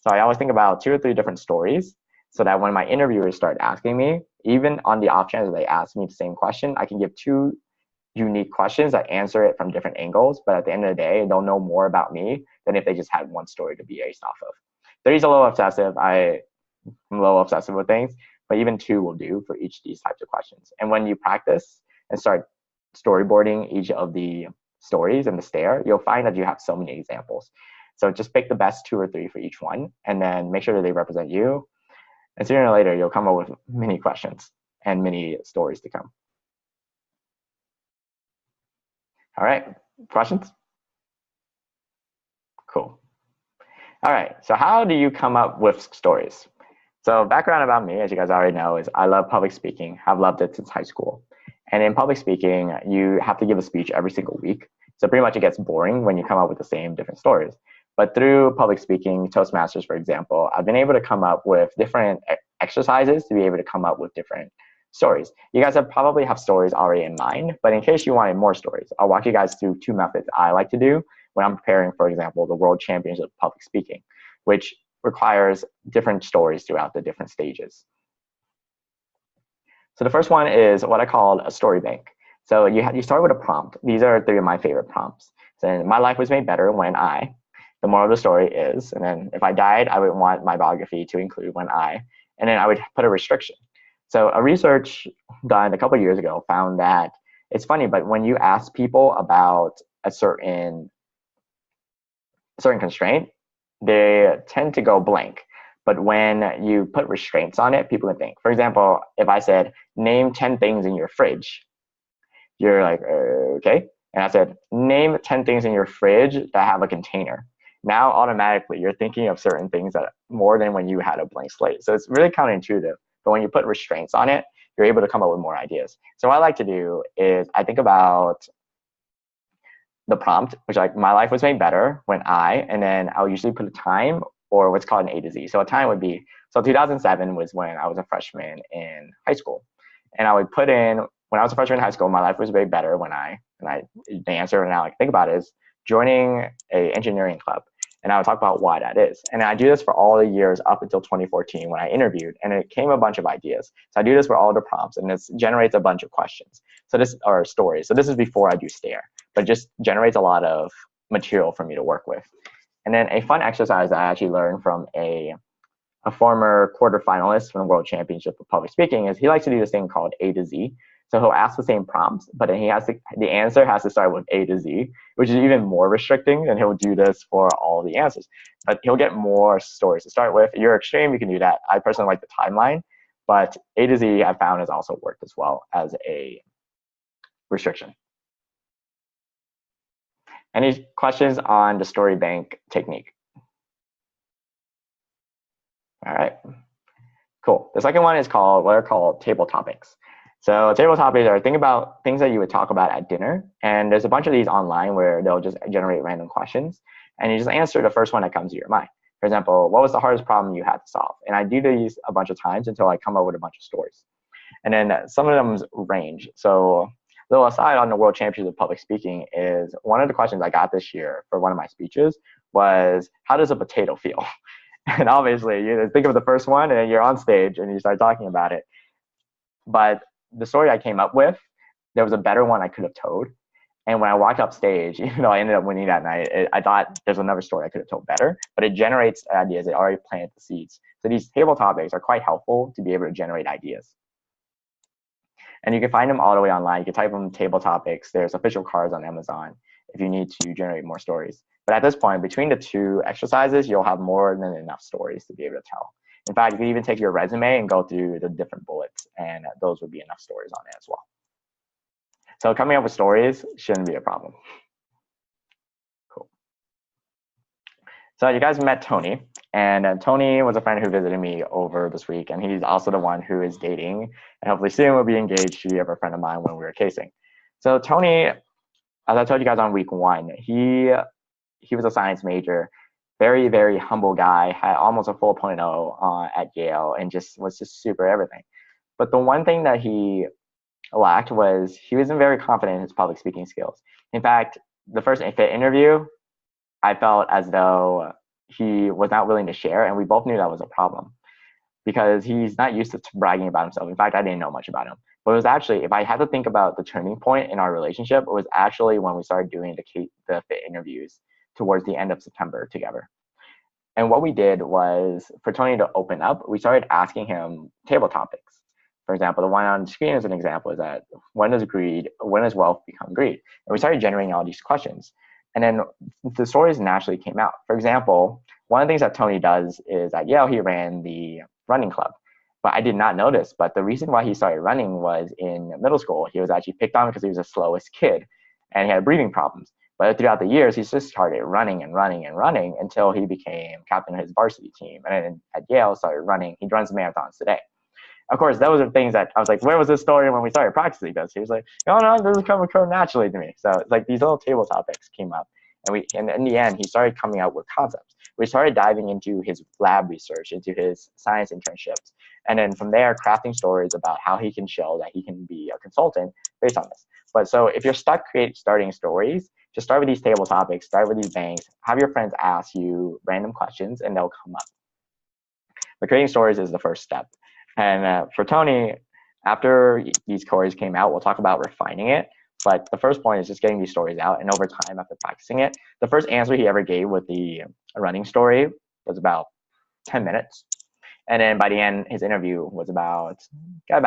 So I always think about 2 or 3 different stories so that when my interviewers start asking me, even on the off chance that they ask me the same question, I can give 2 unique questions that answer it from different angles. But at the end of the day, they'll know more about me than if they just had one story to be based off of. 3's a little obsessive. I'm a little obsessive with things, but even 2 will do for each of these types of questions. And when you practice and start storyboarding each of the stories in the stare, you'll find that you have so many examples. So just pick the best 2 or 3 for each one, and then make sure that they represent you. And sooner or later, you'll come up with many questions and many stories to come. All right, questions? Cool. All right, so how do you come up with stories? So background about me, as you guys already know, is I love public speaking. I've loved it since high school. And in public speaking, you have to give a speech every single week. So pretty much it gets boring when you come up with the same different stories. But through public speaking, Toastmasters, for example, I've been able to come up with different exercises to be able to come up with different stories. You guys probably have stories already in mind, but in case you wanted more stories, I'll walk you guys through 2 methods I like to do when I'm preparing, for example, the World Championship of Public Speaking, which requires different stories throughout the different stages. So the first one is what I call a story bank. So you start with a prompt. These are 3 of my favorite prompts. So my life was made better when I, the moral of the story is, and then if I died, I would want my biography to include when I, and then I would put a restriction. So a research done a couple of years ago found that it's funny, but when you ask people about a certain constraint, they tend to go blank. But when you put restraints on it, people can think. For example, if I said, name 10 things in your fridge, you're like, okay. And I said, name 10 things in your fridge that have a container. Now, automatically, you're thinking of certain things that more than when you had a blank slate. So it's really counterintuitive. But when you put restraints on it, you're able to come up with more ideas. So what I like to do is I think about the prompt, which like my life was made better when I, and then I'll usually put a time or what's called an A to Z. So a time would be, so 2007 was when I was a freshman in high school. And I would put in, when I was a freshman in high school, my life was way better when the answer now I think about it is joining a engineering club. And I would talk about why that is. And I do this for all the years up until 2014 when I interviewed, and it came a bunch of ideas. So I do this for all the prompts, and this generates a bunch of questions. So this are stories. So this is before I do stare, but just generates a lot of material for me to work with. And then a fun exercise that I actually learned from a former quarterfinalist from the World Championship of Public Speaking is he likes to do this thing called A to Z. So he'll ask the same prompts, but then the answer has to start with A to Z, which is even more restricting, and he'll do this for all the answers. But he'll get more stories to start with. If you're extreme, you can do that. I personally like the timeline, but A to Z I found has also worked as well as a restriction. Any questions on the story bank technique? All right, cool. The second one is called what are called table topics. So table topics are think about things that you would talk about at dinner, and there's a bunch of these online where they'll just generate random questions, and you just answer the first one that comes to your mind. For example, what was the hardest problem you had to solve? And I do these a bunch of times until I come up with a bunch of stories. And then some of them range. So a little aside on the World Championship of Public Speaking is one of the questions I got this year for one of my speeches was, how does a potato feel? And obviously, you think of the first one, and you're on stage, and you start talking about it. But the story I came up with, there was a better one I could have told. And when I walked up stage, even though I ended up winning that night, I thought there's another story I could have told better. But it generates ideas. It already planted the seeds. So these table topics are quite helpful to be able to generate ideas. And you can find them all the way online. You can type them table topics. There's official cards on Amazon if you need to generate more stories. But at this point, between the 2 exercises, you'll have more than enough stories to be able to tell. In fact, you can even take your resume and go through the different bullets, and those would be enough stories on it as well. So coming up with stories shouldn't be a problem. Cool. So you guys met Tony, and Tony was a friend who visited me over this week, and he's also the one who is dating, and hopefully soon will be engaged to be a friend of mine when we were casing. So Tony, as I told you guys on week 1, he was a science major, very, very humble guy, had almost a 4.0 at Yale, and just was just super everything. But the one thing that he lacked was he wasn't very confident in his public speaking skills. In fact, the first fit interview, I felt as though he was not willing to share, and we both knew that was a problem because he's not used to bragging about himself. In fact, I didn't know much about him. But it was actually, if I had to think about the turning point in our relationship, it was actually when we started doing the fit interviews towards the end of September together. And what we did was, for Tony to open up, we started asking him table topics. For example, the one on the screen as an example is that when does wealth become greed? And we started generating all these questions. And then the stories naturally came out. For example, one of the things that Tony does is at Yale, he ran the running club. But I did not notice. But the reason why he started running was in middle school. He was actually picked on because he was the slowest kid and he had breathing problems. But throughout the years, he's just started running and running and running until he became captain of his varsity team. And then at Yale, started running. He runs marathons today. Of course, those are things that I was like, where was this story when we started practicing this? He was like, no, this is coming naturally to me. So it's like these little table topics came up. And in the end, he started coming out with concepts. We started diving into his lab research, into his science internships. And then from there, crafting stories about how he can show that he can be a consultant based on this. But so if you're stuck starting stories, just start with these table topics, start with these banks, have your friends ask you random questions and they'll come up. But creating stories is the first step. And for Tony, after these stories came out, we'll talk about refining it. But the first point is just getting these stories out. And over time, after practicing it, the first answer he ever gave with the running story was about 10 minutes. And then by the end, his interview was about 2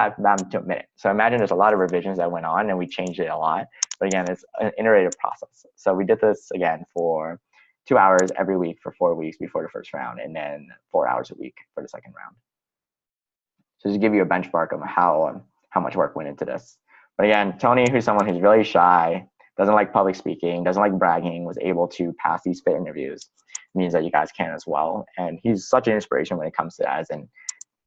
minutes. So imagine there's a lot of revisions that went on and we changed it a lot. But again, it's an iterative process. So we did this again for 2 hours every week for 4 weeks before the first round, and then 4 hours a week for the second round. So just to give you a benchmark of how much work went into this. But again, Tony, who's someone who's really shy, doesn't like public speaking, doesn't like bragging, was able to pass these fit interviews. It means that you guys can as well. And he's such an inspiration when it comes to that. And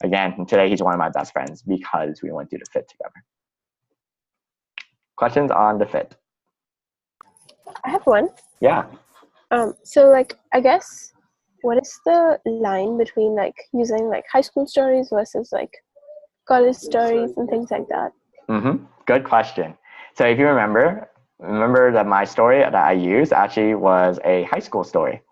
again, today he's one of my best friends because we went through the fit together. Questions on the fit? I have one. Yeah. So like, I guess, what is the line between like using like high school stories versus like college stories and things like that? Good question. So if you remember that my story that I used actually was a high school story.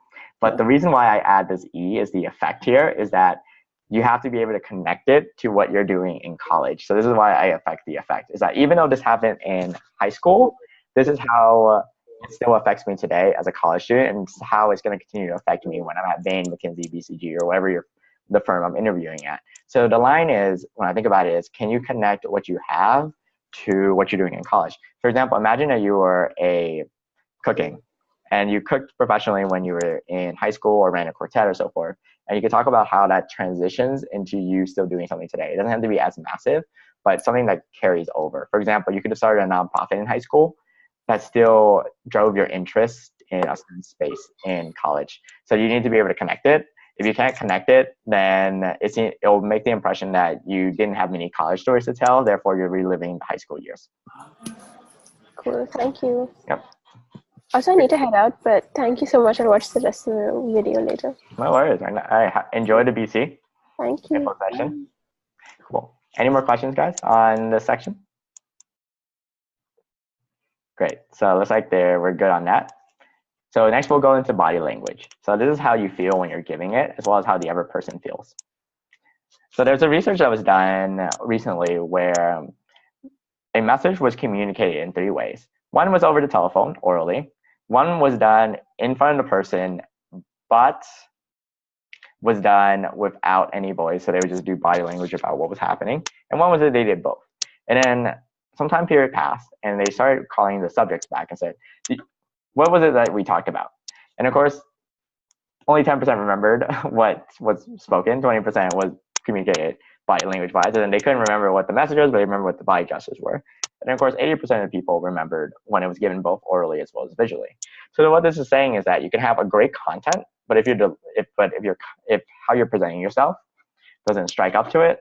But the reason why I add this E is the effect here is that you have to be able to connect it to what you're doing in college. So this is why I affect the effect, is that even though this happened in high school, this is how it still affects me today as a college student, and how it's going to continue to affect me when I'm at Bain, McKinsey, BCG, or whatever the firm I'm interviewing at. So the line is, when I think about it, is can you connect what you have to what you're doing in college? For example, imagine that you were cooking and you cooked professionally when you were in high school or ran a quartet or so forth. And you could talk about how that transitions into you still doing something today. It doesn't have to be as massive, but something that carries over. For example, you could have started a nonprofit in high school that still drove your interest in a certain space in college. So you need to be able to connect it. If you can't connect it, then it will make the impression that you didn't have many college stories to tell, therefore you're reliving the high school years. Cool, thank you. Yep. Also, I need to head out, but thank you so much. I'll watch the rest of the video later. No worries. I enjoyed the BC. Thank you. Session. Cool. Any more questions, guys, on this section? Great. So it looks like we're good on that. So next we'll go into body language. So this is how you feel when you're giving it, as well as how the other person feels. So there's a research that was done recently where a message was communicated in 3 ways. One was over the telephone, orally. One was done in front of the person, but was done without any voice. So they would just do body language about what was happening. And one was that they did both. And then some time period passed, and they started calling the subjects back and said, what was it that we talked about? And of course, only 10% remembered what was spoken, 20% was communicated body language-wise, and then they couldn't remember what the message was, but they remember what the body gestures were. And of course, 80% of people remembered when it was given both orally as well as visually. So what this is saying is that you can have a great content, but if how you're presenting yourself doesn't strike up to it,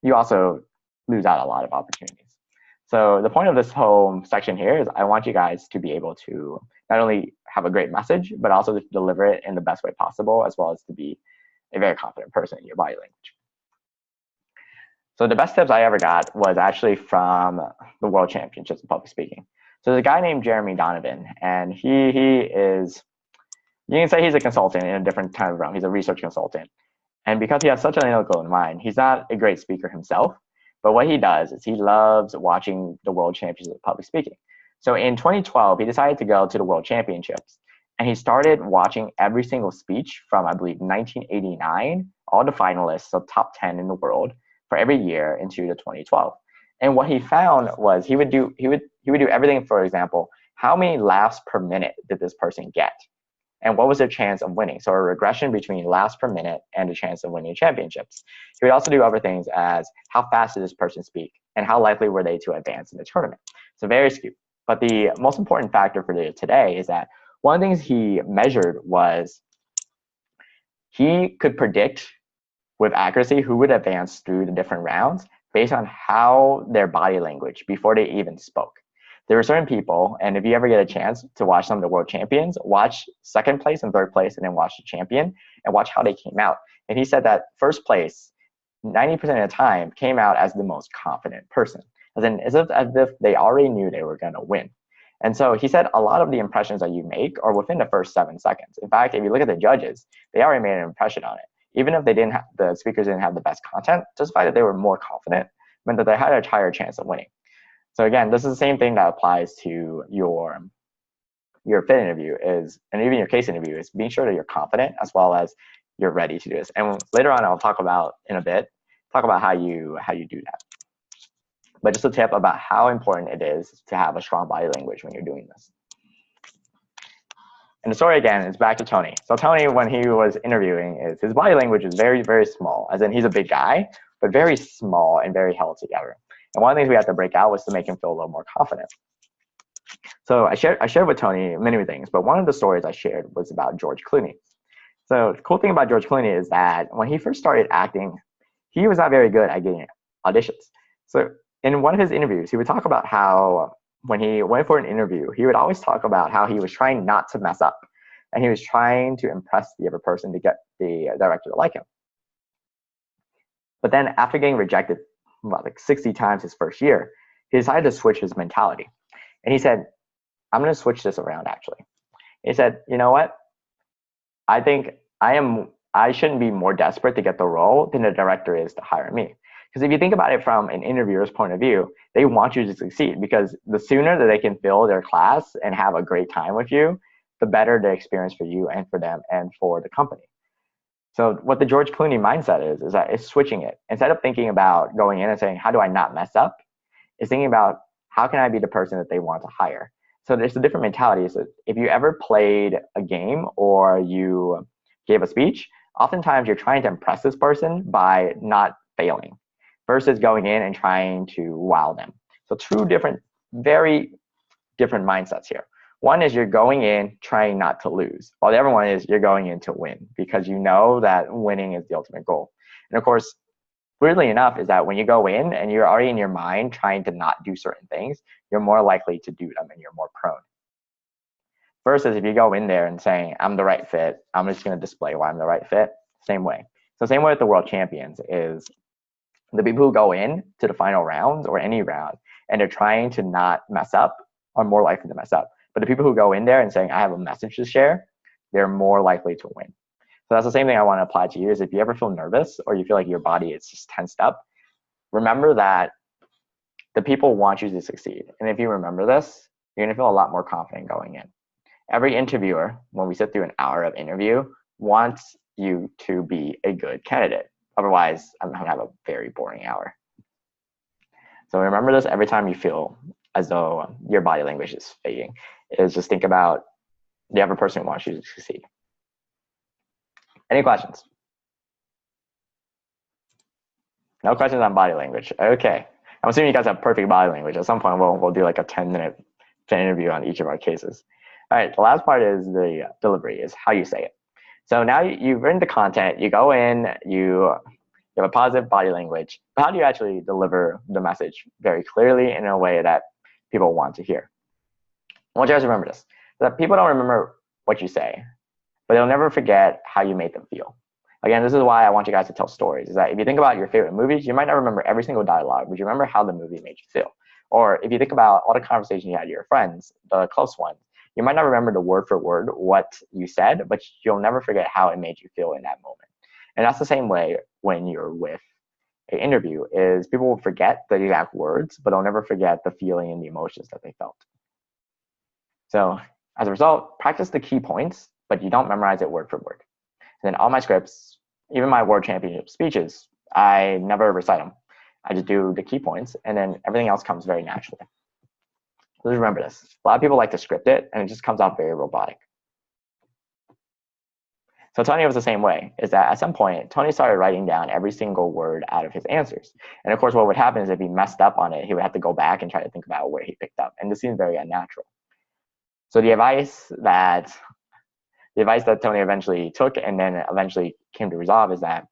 you also lose out a lot of opportunities. So the point of this whole section here is I want you guys to be able to not only have a great message, but also to deliver it in the best way possible, as well as to be a very confident person in your body language. So the best tips I ever got was actually from the World Championships in public speaking. So there's a guy named Jeremy Donovan, and he is, you can say he's a consultant in a different kind of realm. He's a research consultant. And because he has such an analytical mind, he's not a great speaker himself, but what he does is he loves watching the World Championships of public speaking. So in 2012, he decided to go to the World Championships, and he started watching every single speech from, I believe, 1989, all the finalists, so top 10 in the world, for every year into the 2012. And what he found was he would do everything. For example, how many laughs per minute did this person get? And what was their chance of winning? So a regression between laughs per minute and the chance of winning championships. He would also do other things as how fast did this person speak and how likely were they to advance in the tournament. So very skewed. But the most important factor for today is that one of the things he measured was he could predict with accuracy who would advance through the different rounds based on how their body language before they even spoke. There were certain people, and if you ever get a chance to watch some of the world champions, watch second place and third place and then watch the champion and watch how they came out. And he said that first place, 90% of the time, came out as the most confident person, as if they already knew they were going to win. And so he said a lot of the impressions that you make are within the first 7 seconds. In fact, if you look at the judges, they already made an impression on it. Even if the speakers didn't have the best content, just the fact that they were more confident meant that they had a higher chance of winning. So again, this is the same thing that applies to your fit interview and even your case interview is being sure that you're confident as well as you're ready to do this. And later on, I'll talk about how you do that. But just a tip about how important it is to have a strong body language when you're doing this. And the story again is back to Tony. So Tony, when he was interviewing, his body language is very, very small, as in he's a big guy, but very small and very held together. And one of the things we had to break out was to make him feel a little more confident. So I shared with Tony many things, but one of the stories I shared was about George Clooney. So the cool thing about George Clooney is that when he first started acting, he was not very good at getting auditions. So in one of his interviews, he would talk about how when he went for an interview, he would always talk about how he was trying not to mess up. And he was trying to impress the other person to get the director to like him. But then after getting rejected about like 60 times his first year, he decided to switch his mentality. And he said, I'm going to switch this around actually. He said, you know what? I think I shouldn't be more desperate to get the role than the director is to hire me. Because if you think about it from an interviewer's point of view, they want you to succeed because the sooner that they can fill their class and have a great time with you, the better the experience for you and for them and for the company. So what the George Clooney mindset is that it's switching it. Instead of thinking about going in and saying, how do I not mess up? It's thinking about how can I be the person that they want to hire? So there's a different mentality. So if you ever played a game or you gave a speech, oftentimes you're trying to impress this person by not failing versus going in and trying to wow them. So two very different mindsets here. One is you're going in trying not to lose, while the other one is you're going in to win because you know that winning is the ultimate goal. And of course, weirdly enough, is that when you go in and you're already in your mind trying to not do certain things, you're more likely to do them and you're more prone. Versus if you go in there and saying, I'm the right fit, I'm just going to display why I'm the right fit, same way. So same way with the world champions is the people who go in to the final rounds or any round and they're trying to not mess up are more likely to mess up. But the people who go in there and saying, I have a message to share, they're more likely to win. So that's the same thing I want to apply to you is if you ever feel nervous or you feel like your body is just tensed up, remember that the people want you to succeed. And if you remember this, you're going to feel a lot more confident going in. Every interviewer, when we sit through an hour of interview, wants you to be a good candidate. Otherwise, I'm going to have a very boring hour. So remember this every time you feel as though your body language is fading, is just think about the other person who wants you to succeed. Any questions? No questions on body language. Okay. I'm assuming you guys have perfect body language. At some point, we'll do like a 10-minute interview on each of our cases. All right. The last part is the delivery, is how you say it. So now you've written the content. You go in, you You have a positive body language, but how do you actually deliver the message very clearly in a way that people want to hear? I want you guys to remember this, that people don't remember what you say, but they'll never forget how you made them feel. Again, this is why I want you guys to tell stories, is that if you think about your favorite movies, you might not remember every single dialogue, but you remember how the movie made you feel. Or if you think about all the conversations you had with your friends, the close ones, you might not remember the word for word what you said, but you'll never forget how it made you feel in that moment. And that's the same way when you're with an interview, is people will forget the exact words, but they'll never forget the feeling and the emotions that they felt. So as a result, practice the key points, but you don't memorize it word for word. And then all my scripts, even my World Championship speeches, I never recite them. I just do the key points, and then everything else comes very naturally. So just remember this. A lot of people like to script it, and it just comes out very robotic. So Tony was the same way, is that at some point, Tony started writing down every single word out of his answers. And of course, what would happen is if he messed up on it, he would have to go back and try to think about where he picked up. And this seems very unnatural. So the advice that Tony eventually took and then eventually came to resolve is that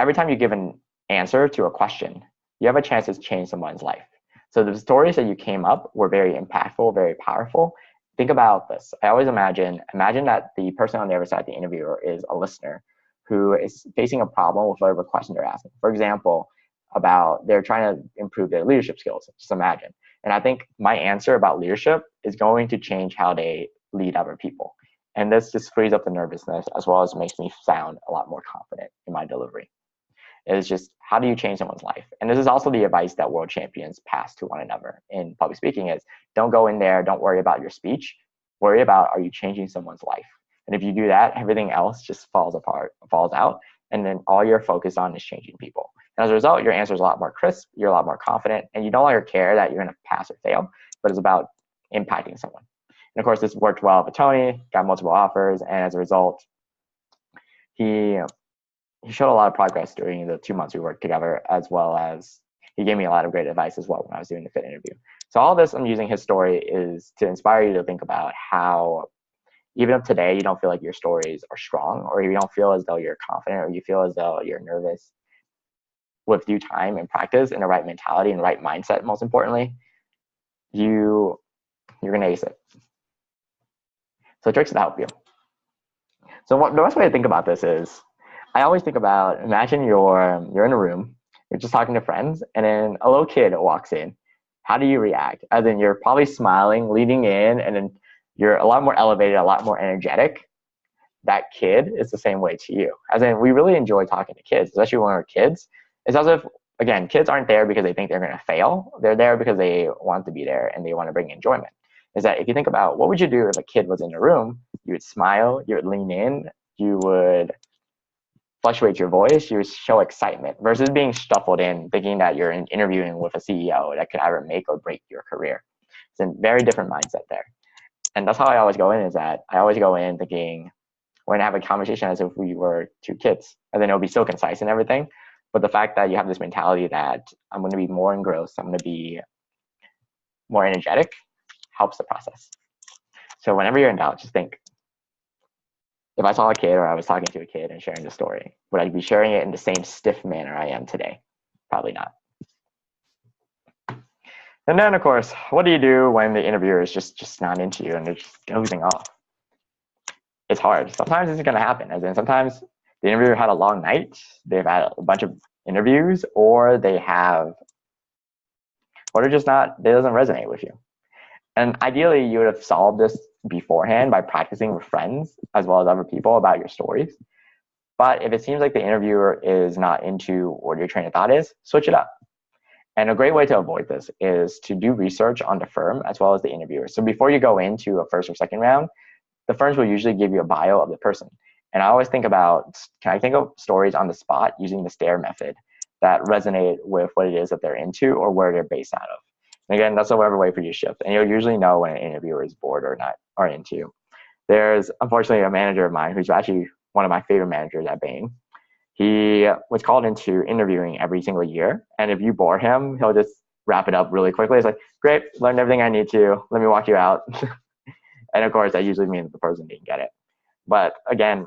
every time you give an answer to a question, you have a chance to change someone's life. So the stories that you came up were very impactful, very powerful. Think about this. I always imagine that the person on the other side of the interviewer is a listener who is facing a problem with whatever question they're asking. For example, about they're trying to improve their leadership skills, just imagine. And I think my answer about leadership is going to change how they lead other people. And this just frees up the nervousness as well as makes me sound a lot more confident in my delivery. It's just, how do you change someone's life? And this is also the advice that world champions pass to one another in public speaking is, don't go in there, don't worry about your speech. Worry about, are you changing someone's life? And if you do that, everything else just falls out. And then all you're focused on is changing people. And as a result, your answer is a lot more crisp, you're a lot more confident, and you no longer care that you're going to pass or fail, but it's about impacting someone. And of course, this worked well with Tony, got multiple offers, and as a result, he showed a lot of progress during the 2 months we worked together, as well as he gave me a lot of great advice as well when I was doing the fit interview. So all this, I'm using his story is to inspire you to think about how, even if today you don't feel like your stories are strong, or you don't feel as though you're confident, or you feel as though you're nervous, with due time and practice and the right mentality and right mindset, most importantly, you're going to ace it. So tricks to help you. So the best way to think about this is, I always think about, imagine you're in a room, you're just talking to friends, and then a little kid walks in. How do you react? As in, you're probably smiling, leaning in, and then you're a lot more elevated, a lot more energetic. That kid is the same way to you. As in, we really enjoy talking to kids, especially when we're kids. It's as if, again, kids aren't there because they think they're going to fail. They're there because they want to be there and they want to bring enjoyment. Is that if you think about what would you do if a kid was in the room, you would smile, you would lean in, you would fluctuate your voice, you would show excitement versus being shuffled in, thinking that you're interviewing with a CEO that could either make or break your career. It's a very different mindset there. And that's how I always go in, is that I always go in thinking we're going to have a conversation as if we were two kids. And then it'll be so concise and everything. But the fact that you have this mentality that I'm going to be more engrossed, I'm going to be more energetic, helps the process. So whenever you're in doubt, just think, if I saw a kid or I was talking to a kid and sharing the story, would I be sharing it in the same stiff manner I am today? Probably not. And then, of course, what do you do when the interviewer is just not into you and they're just dozing off? It's hard. Sometimes this is going to happen. As in, sometimes the interviewer had a long night, they've had a bunch of interviews, or they're just not, it doesn't resonate with you. And ideally, you would have solved this beforehand by practicing with friends as well as other people about your stories. But if it seems like the interviewer is not into what your train of thought is, switch it up. And a great way to avoid this is to do research on the firm as well as the interviewer. So before you go into a first or second round, the firms will usually give you a bio of the person. And I always think about, can I think of stories on the spot using the STARE method that resonate with what it is that they're into or where they're based out of. And again, that's a whatever way for you to shift. And you'll usually know when an interviewer is bored or not, or into you. There's unfortunately a manager of mine who's actually one of my favorite managers at Bain. He was called into interviewing every single year. And if you bore him, he'll just wrap it up really quickly. It's like, great, learned everything I need to. Let me walk you out. And of course, that usually means the person didn't get it. But again,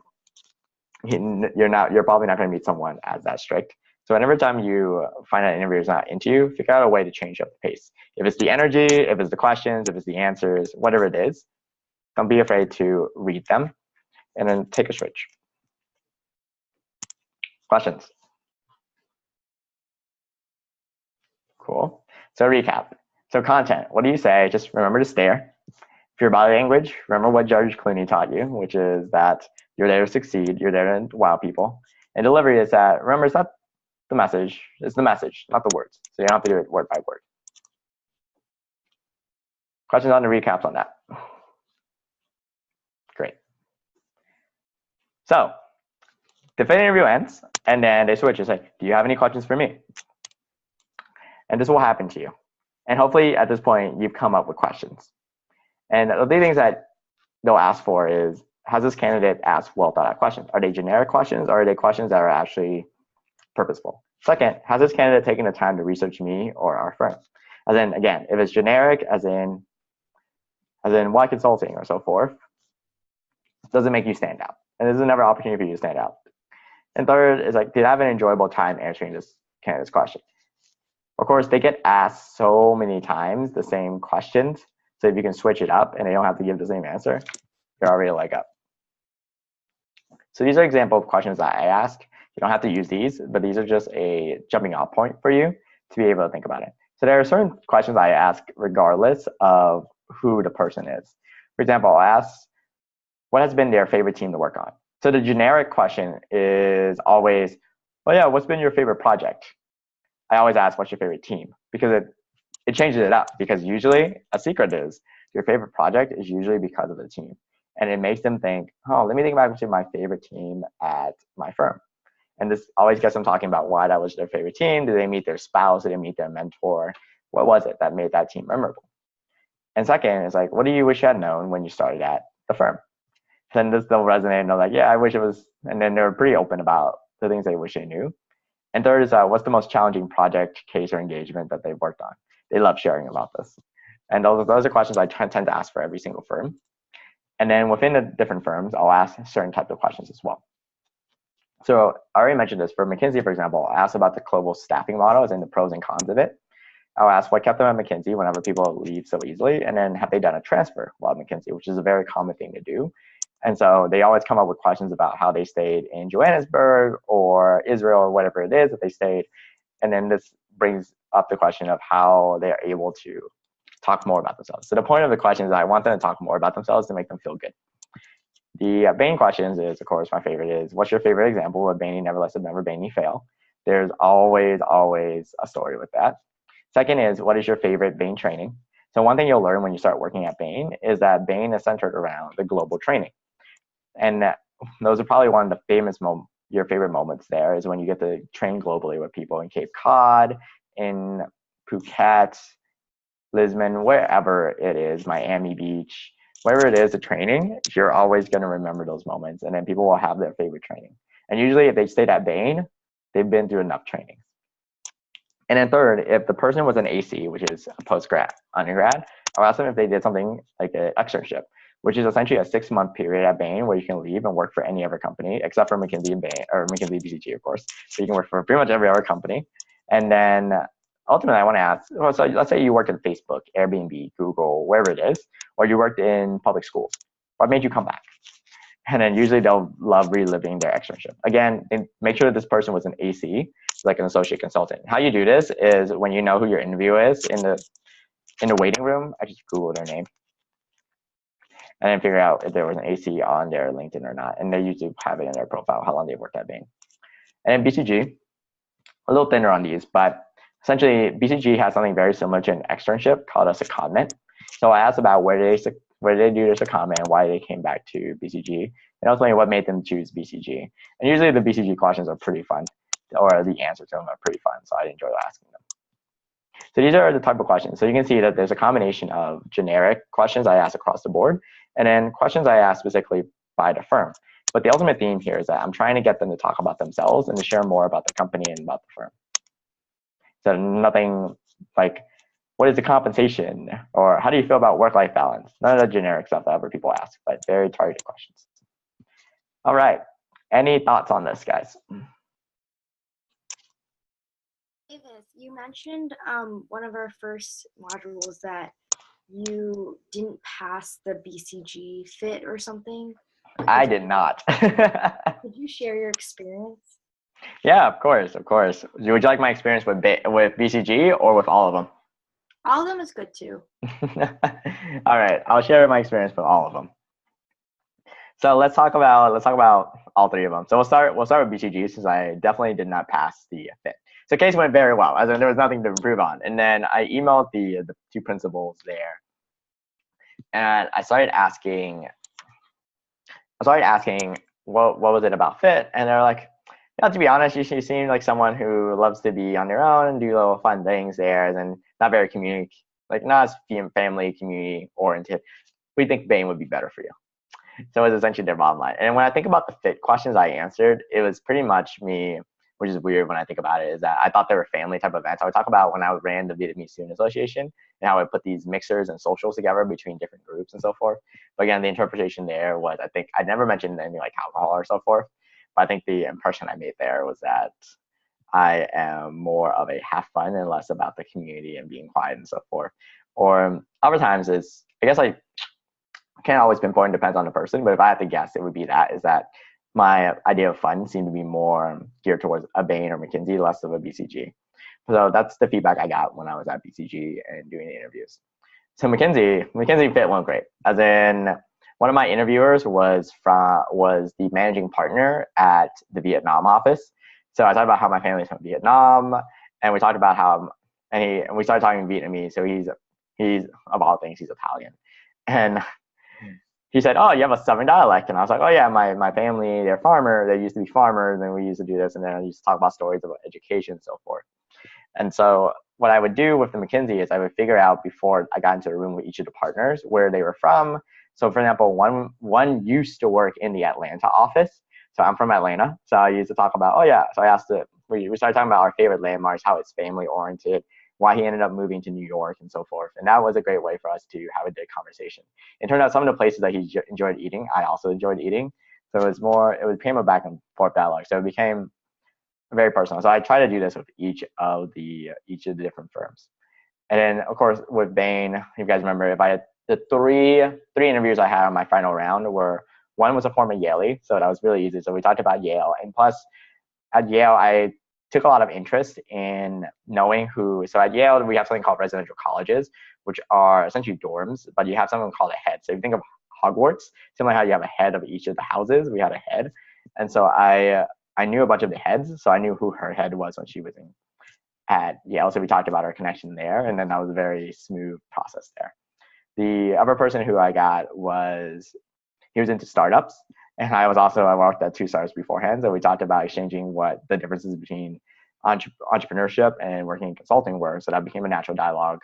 you're probably not going to meet someone as that strict. So whenever time you find an interviewer is not into you, figure out a way to change up the pace. If it's the energy, if it's the questions, if it's the answers, whatever it is, don't be afraid to read them and then take a switch. Questions? Cool. So recap. So content, what do you say? Just remember to stare. If your body language, remember what Judge Clooney taught you, which is that you're there to succeed, you're there to wow people. And delivery is that, remember, it's not the message, it's the message, not the words. So you don't have to do it word by word. Questions on the recaps on that? Great. So the interview ends, and then they switch and say, do you have any questions for me? And this will happen to you. And hopefully at this point, you've come up with questions. And the things that they'll ask for is, has this candidate asked well thought out questions? Are they generic questions, or are they questions that are actually purposeful? Second, has this candidate taken the time to research me or our firm? As in, again, if it's generic, as in why consulting or so forth, doesn't make you stand out. And there's another opportunity for you to stand out. And third is like, did I have an enjoyable time answering this candidate's question? Of course, they get asked so many times the same questions. So if you can switch it up and they don't have to give the same answer, you're already a leg up. So these are example of questions that I ask. You don't have to use these, but these are just a jumping off point for you to be able to think about it. So there are certain questions I ask regardless of who the person is. For example, I'll ask, what has been their favorite team to work on? So the generic question is always, well, yeah, what's been your favorite project? I always ask, what's your favorite team? Because it changes it up, because usually a secret is your favorite project is usually because of the team. And it makes them think, oh, let me think back to my favorite team at my firm. And this always gets them talking about why that was their favorite team. Did they meet their spouse? Did they meet their mentor? What was it that made that team memorable? And second is like, what do you wish you had known when you started at the firm? Then this they'll resonate and they're like, yeah, I wish it was. And then they're pretty open about the things they wish they knew. And third is what's the most challenging project, case, or engagement that they've worked on? They love sharing about this. And those are questions I tend to ask for every single firm. And then within the different firms, I'll ask certain types of questions as well. So I already mentioned this. For McKinsey, for example, I'll ask about the global staffing models and the pros and cons of it. I'll ask what kept them at McKinsey whenever people leave so easily, and then have they done a transfer while at McKinsey, which is a very common thing to do. And so they always come up with questions about how they stayed in Johannesburg or Israel or whatever it is that they stayed. And then this brings up the question of how they're able to talk more about themselves. So the point of the question is I want them to talk more about themselves to make them feel good. The Bain questions is, of course, my favorite is, what's your favorite example of Bain never lets a member Bain fail? There's always a story with that. Second is, what is your favorite Bain training? So one thing you'll learn when you start working at Bain is that Bain is centered around the global training. And those are probably one of the your favorite moments there is when you get to train globally with people in Cape Cod, in Phuket, Lisbon, wherever it is, Miami Beach, wherever it is, the training, you're always going to remember those moments. And then people will have their favorite training. And usually if they stayed at Bain, they've been through enough trainings. And then third, if the person was an AC, which is a postgrad, undergrad, I'll ask them if they did something like an externship, which is essentially a 6-month period at Bain where you can leave and work for any other company, except for McKinsey and Bain, or McKinsey BCG, of course. So you can work for pretty much every other company. And then ultimately, I want to ask, well, so let's say you worked at Facebook, Airbnb, Google, wherever it is, or you worked in public schools. What made you come back? And then usually they'll love reliving their externship. Again, make sure that this person was an AC, like an associate consultant. How you do this is when you know who your interview is in the waiting room, I just Google their name and then figure out if there was an AC on their LinkedIn or not. And they usually have it in their profile, how long they've worked at Bain. And then BCG, a little thinner on these, but essentially BCG has something very similar to an externship called a secondment. So I asked about where did they do their secondment and why they came back to BCG, and ultimately what made them choose BCG. And usually the BCG questions are pretty fun, or the answers to them are pretty fun, so I enjoy asking them. So these are the type of questions. So you can see that there's a combination of generic questions I ask across the board, and then questions I ask specifically by the firm. But the ultimate theme here is that I'm trying to get them to talk about themselves and to share more about the company and about the firm. So nothing like, what is the compensation? Or how do you feel about work-life balance? None of the generic stuff that other people ask, but very targeted questions. All right. Any thoughts on this, guys? Davis, you mentioned one of our first modules that you didn't pass the BCG fit or something. I did not. Could you share your experience? Yeah, of course, of course. Would you like my experience with BCG or with all of them? All of them is good too. All right, I'll share my experience with all of them. So let's talk about all three of them. So we'll start with BCG since I definitely did not pass the fit. So case went very well, as in there was nothing to improve on. And then I emailed the two principals there, and I started asking what was it about fit, and they're like, yeah, to be honest, you seem like someone who loves to be on your own and do little fun things there, and not very not as family community oriented. We think Bain would be better for you. So it was essentially their bottom line. And when I think about the fit questions I answered, it was pretty much me, which is weird when I think about it, is that I thought they were family type events. I would talk about when I ran the Vietnamese Student Association and how I put these mixers and socials together between different groups and so forth. But again, the interpretation there was, I think I never mentioned any like alcohol or so forth. But I think the impression I made there was that I am more of a have fun and less about the community and being quiet and so forth. Or other times is, I guess I can't always pinpoint, depends on the person, but if I had to guess, it would be is that my idea of fun seemed to be more geared towards a Bain or McKinsey, less of a BCG. So that's the feedback I got when I was at BCG and doing the interviews. So McKinsey fit went great. As in, one of my interviewers was the managing partner at the Vietnam office. So I talked about how my family's from Vietnam, and we talked about how and we started talking Vietnamese. So he's of all things, he's Italian, and he said, oh, you have a Southern dialect. And I was like, oh, yeah, my family, they're farmers. They used to be farmers, and we used to do this. And then I used to talk about stories about education and so forth. And so what I would do with the McKinsey is I would figure out before I got into a room with each of the partners where they were from. So, for example, one used to work in the Atlanta office. So I'm from Atlanta. So I used to talk about, oh, yeah. So I asked we started talking about our favorite landmarks, how it's family oriented, why he ended up moving to New York and so forth. And that was a great way for us to have a good conversation. It turned out some of the places that he enjoyed eating, I also enjoyed eating. So it became a back and forth dialogue. So it became very personal. So I try to do this with each of the different firms. And then of course with Bain, if you guys remember, if I had the three interviews I had on my final round were, one was a former Yalie, so that was really easy. So we talked about Yale, and plus at Yale I took a lot of interest in knowing so at Yale, we have something called residential colleges, which are essentially dorms, but you have something called a head. So if you think of Hogwarts, similar how you have a head of each of the houses, we had a head. And so I knew a bunch of the heads, so I knew who her head was when she was at Yale. So we talked about our connection there, and then that was a very smooth process there. The other person who I got he was into startups. And I worked at 2 startups beforehand. So we talked about exchanging what the differences between entrepreneurship and working in consulting were. So that became a natural dialogue.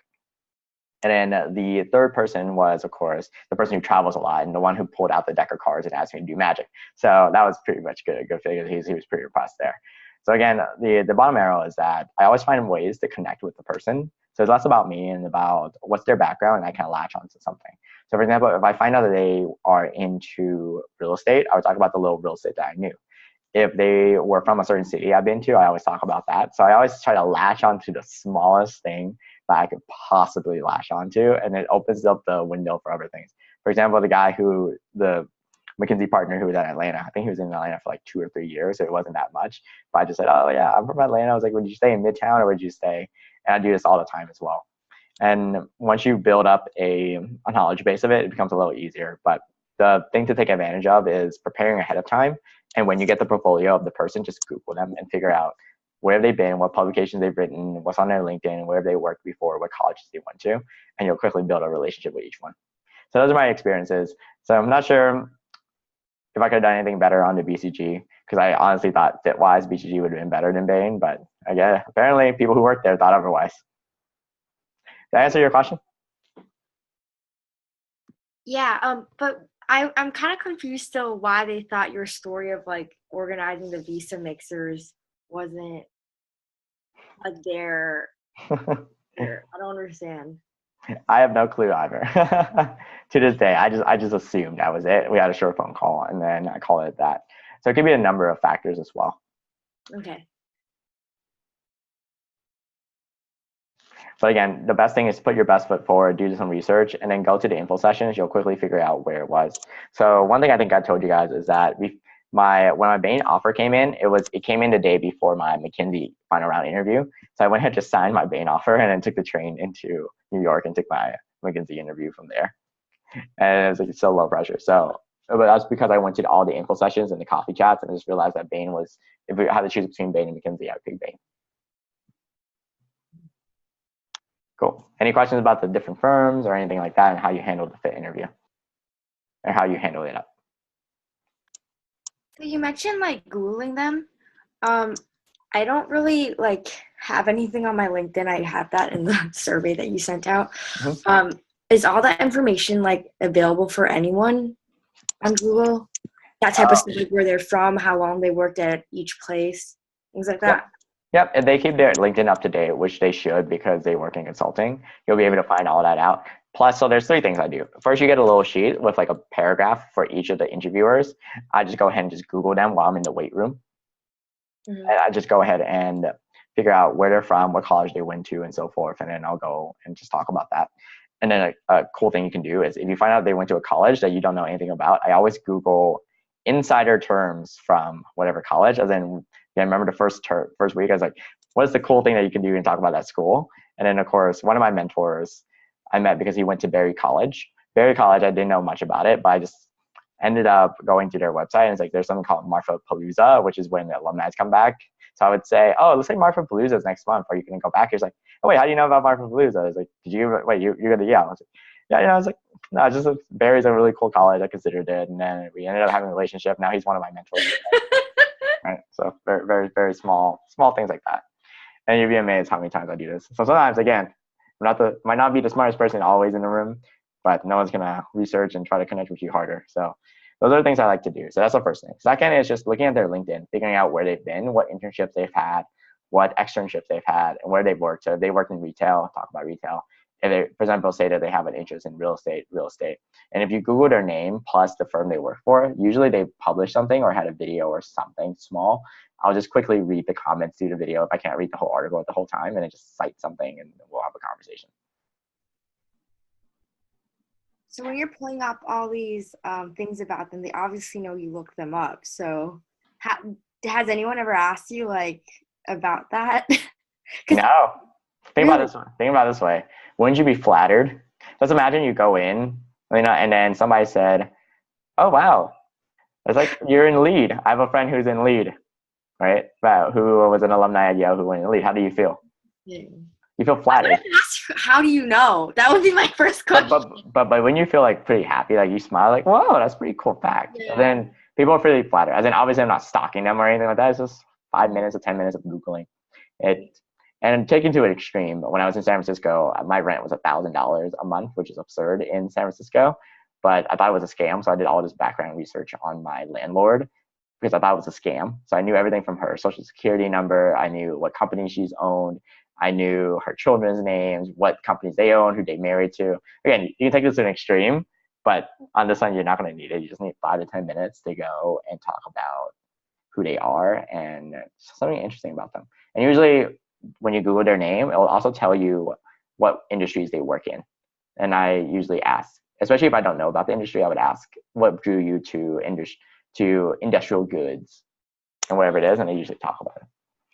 And then the third person was, of course, the person who travels a lot and the one who pulled out the deck of cards and asked me to do magic. So that was pretty much good figure. He was pretty impressed there. So again, the bottom arrow is that I always find ways to connect with the person. So it's less about me and about what's their background, and I can latch onto something. So for example, if I find out that they are into real estate, I would talk about the little real estate that I knew. If they were from a certain city I've been to, I always talk about that. So I always try to latch onto the smallest thing that I could possibly latch onto, and it opens up the window for other things. For example, the McKinsey partner who was at Atlanta, I think he was in Atlanta for like 2 or 3 years, so it wasn't that much. But I just said, oh yeah, I'm from Atlanta. I was like, would you stay in Midtown or would you stay? And I do this all the time as well. And once you build up a knowledge base of it, it becomes a little easier. But the thing to take advantage of is preparing ahead of time. And when you get the portfolio of the person, just Google them and figure out where have they been, what publications they've written, what's on their LinkedIn, where have they worked before, what colleges they went to, and you'll quickly build a relationship with each one. So those are my experiences. So I'm not sure if I could have done anything better on the BCG, because I honestly thought fit-wise, BCG would have been better than Bain, but again, apparently people who worked there thought otherwise. Did I answer your question? Yeah, but I'm kind of confused still why they thought your story of like organizing the visa mixers wasn't like I don't understand. I have no clue either. To this day, I just assumed that was it. We had a short phone call, and then I called it that. So it could be a number of factors as well. Okay. But again, the best thing is to put your best foot forward, do some research, and then go to the info sessions. You'll quickly figure out where it was. So one thing I think I told you guys is that when my Bain offer came in, it came in the day before my McKinsey final round interview. So I went ahead and just signed my Bain offer and then took the train into New York and took my McKinsey interview from there. And it was like so low pressure. So, but that's because I went to all the info sessions and the coffee chats, and I just realized that Bain was, if I had to choose between Bain and McKinsey, I'd pick Bain. Cool. Any questions about the different firms or anything like that, and how you handled the fit interview, or how you handled it up? So you mentioned like Googling them. I don't really like have anything on my LinkedIn. I have that in the survey that you sent out. Mm-hmm. Is all that information like available for anyone on Google? That type of stuff, like where they're from, how long they worked at each place, things like that. Yep, and they keep their LinkedIn up to date, which they should because they work in consulting. You'll be able to find all that out. Plus, so there's 3 things I do. First, you get a little sheet with like a paragraph for each of the interviewers. I just go ahead and just Google them while I'm in the weight room. Mm-hmm. And I just go ahead and figure out where they're from, what college they went to, and so forth. And then I'll go and just talk about that. And then a cool thing you can do is if you find out they went to a college that you don't know anything about, I always Google insider terms from whatever college. As in, I remember the first week, I was like, what's the cool thing that you can do and talk about that school? And then, of course, one of my mentors I met because he went to Berry College. Berry College, I didn't know much about it, but I just ended up going to their website. And it's like, there's something called Marfa Palooza, which is when the alumni come back. So I would say, oh, it looks like Marfa Palooza is next month. Are you going to go back? He was like, oh, wait, how do you know about Marfa Palooza? I was like, you're going to, yeah. I was like, yeah, I was like, no, just Berry's a really cool college. I considered it. And then we ended up having a relationship. Now he's one of my mentors. Right. So very, very, very small things like that. And you'd be amazed how many times I do this. So sometimes, again, might not be the smartest person always in the room, but no one's going to research and try to connect with you harder. So those are the things I like to do. So that's the first thing. Second is just looking at their LinkedIn, figuring out where they've been, what internships they've had, what externships they've had, and where they've worked. So if they worked in retail, talk about retail. If they, for example, say that they have an interest in real estate. And if you Google their name plus the firm they work for, usually they published something or had a video or something small. I'll just quickly read the comments through the video if I can't read the whole article at the whole time, and then just cite something and we'll have a conversation. So when you're pulling up all these things about them, they obviously know you looked them up. So has anyone ever asked you like about that? No. Think about it this way. Wouldn't you be flattered? Let's imagine you go in, and then somebody said, "Oh wow, it's like you're in lead. I have a friend who's in lead, right? Wow, who was an alumni at Yale who went in lead. How do you feel? Yeah. You feel flattered. How do you know? That would be my first question. But when you feel like pretty happy, like you smile, like whoa, that's a pretty cool fact. Yeah. And then people are pretty flattered. As in, obviously, I'm not stalking them or anything like that. It's just 5 minutes or 10 minutes of Googling it. And taken to an extreme, when I was in San Francisco, my rent was $1,000 a month, which is absurd in San Francisco. But I thought it was a scam, so I did all this background research on my landlord because I thought it was a scam. So I knew everything from her social security number. I knew what company she's owned. I knew her children's names, what companies they own, who they married to. Again, you can take this to an extreme, but on this one, you're not going to need it. You just need 5 to 10 minutes to go and talk about who they are and something interesting about them. And usually, when you Google their name, it will also tell you what industries they work in. And I usually ask, especially if I don't know about the industry, I would ask, what drew you to industrial goods and whatever it is, and they usually talk about it.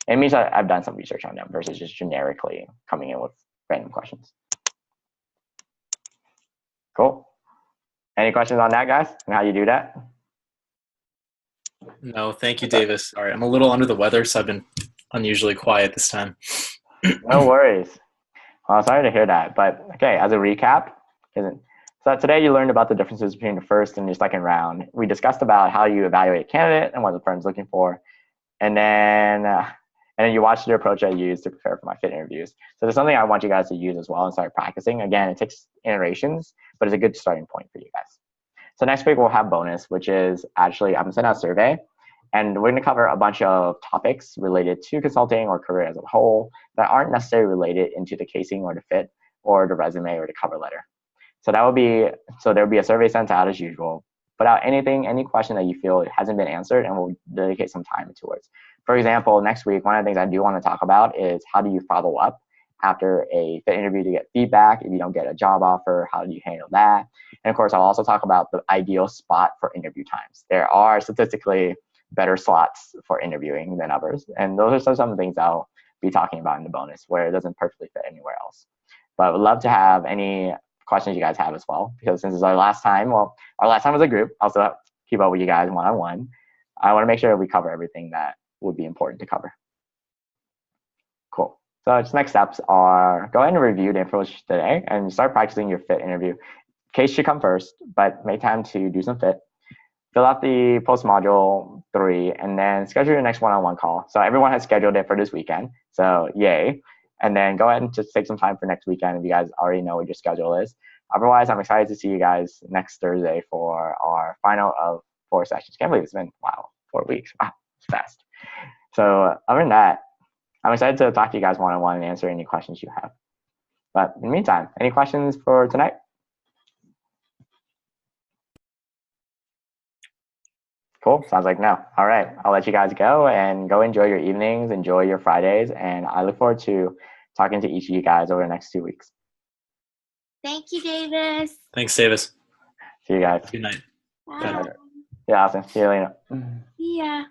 It means I've done some research on them versus just generically coming in with random questions. Cool. Any questions on that, guys, and how you do that? No, thank you, Davis. Sorry, I'm a little under the weather, so I've been unusually quiet this time. No worries. Well, sorry to hear that, but okay, as a recap, so today you learned about the differences between the first and the second round. We discussed about how you evaluate a candidate and what the firm's looking for, and then you watched the approach I used to prepare for my fit interviews. So there's something I want you guys to use as well and start practicing. Again, it takes iterations, but it's a good starting point for you guys. So next week we'll have bonus, which is actually I'm gonna send out a survey. And we're going to cover a bunch of topics related to consulting or career as a whole that aren't necessarily related into the casing or the fit or the resume or the cover letter. So there'll be a survey sent out as usual. put out any question that you feel hasn't been answered, and we'll dedicate some time towards. For example, next week, one of the things I do want to talk about is how do you follow up after a fit interview to get feedback. If you don't get a job offer, how do you handle that? And of course, I'll also talk about the ideal spot for interview times. There are statistically better slots for interviewing than others. And those are some of the things I'll be talking about in the bonus where it doesn't perfectly fit anywhere else. But I would love to have any questions you guys have as well, because since it's our last time, well, our last time as a group, I'll still keep up with you guys one-on-one. I want to make sure we cover everything that would be important to cover. Cool. So its next steps are go ahead and review the info today and start practicing your fit interview. Case should come first, but make time to do some fit. Fill out the post module 3 and then schedule your next one-on-one call. So everyone has scheduled it for this weekend. So yay. And then go ahead and just take some time for next weekend if you guys already know what your schedule is. Otherwise, I'm excited to see you guys next Thursday for our final of 4 sessions. Can't believe it's been, wow, 4 weeks. Wow, it's fast. So other than that, I'm excited to talk to you guys one-on-one and answer any questions you have. But in the meantime, any questions for tonight? Cool. Sounds like no. All right. I'll let you guys go and go enjoy your evenings, enjoy your Fridays, and I look forward to talking to each of you guys over the next 2 weeks. Thank you, Davis. Thanks, Davis. See you guys. Good night. Bye. Yeah, awesome. See you later. Yeah.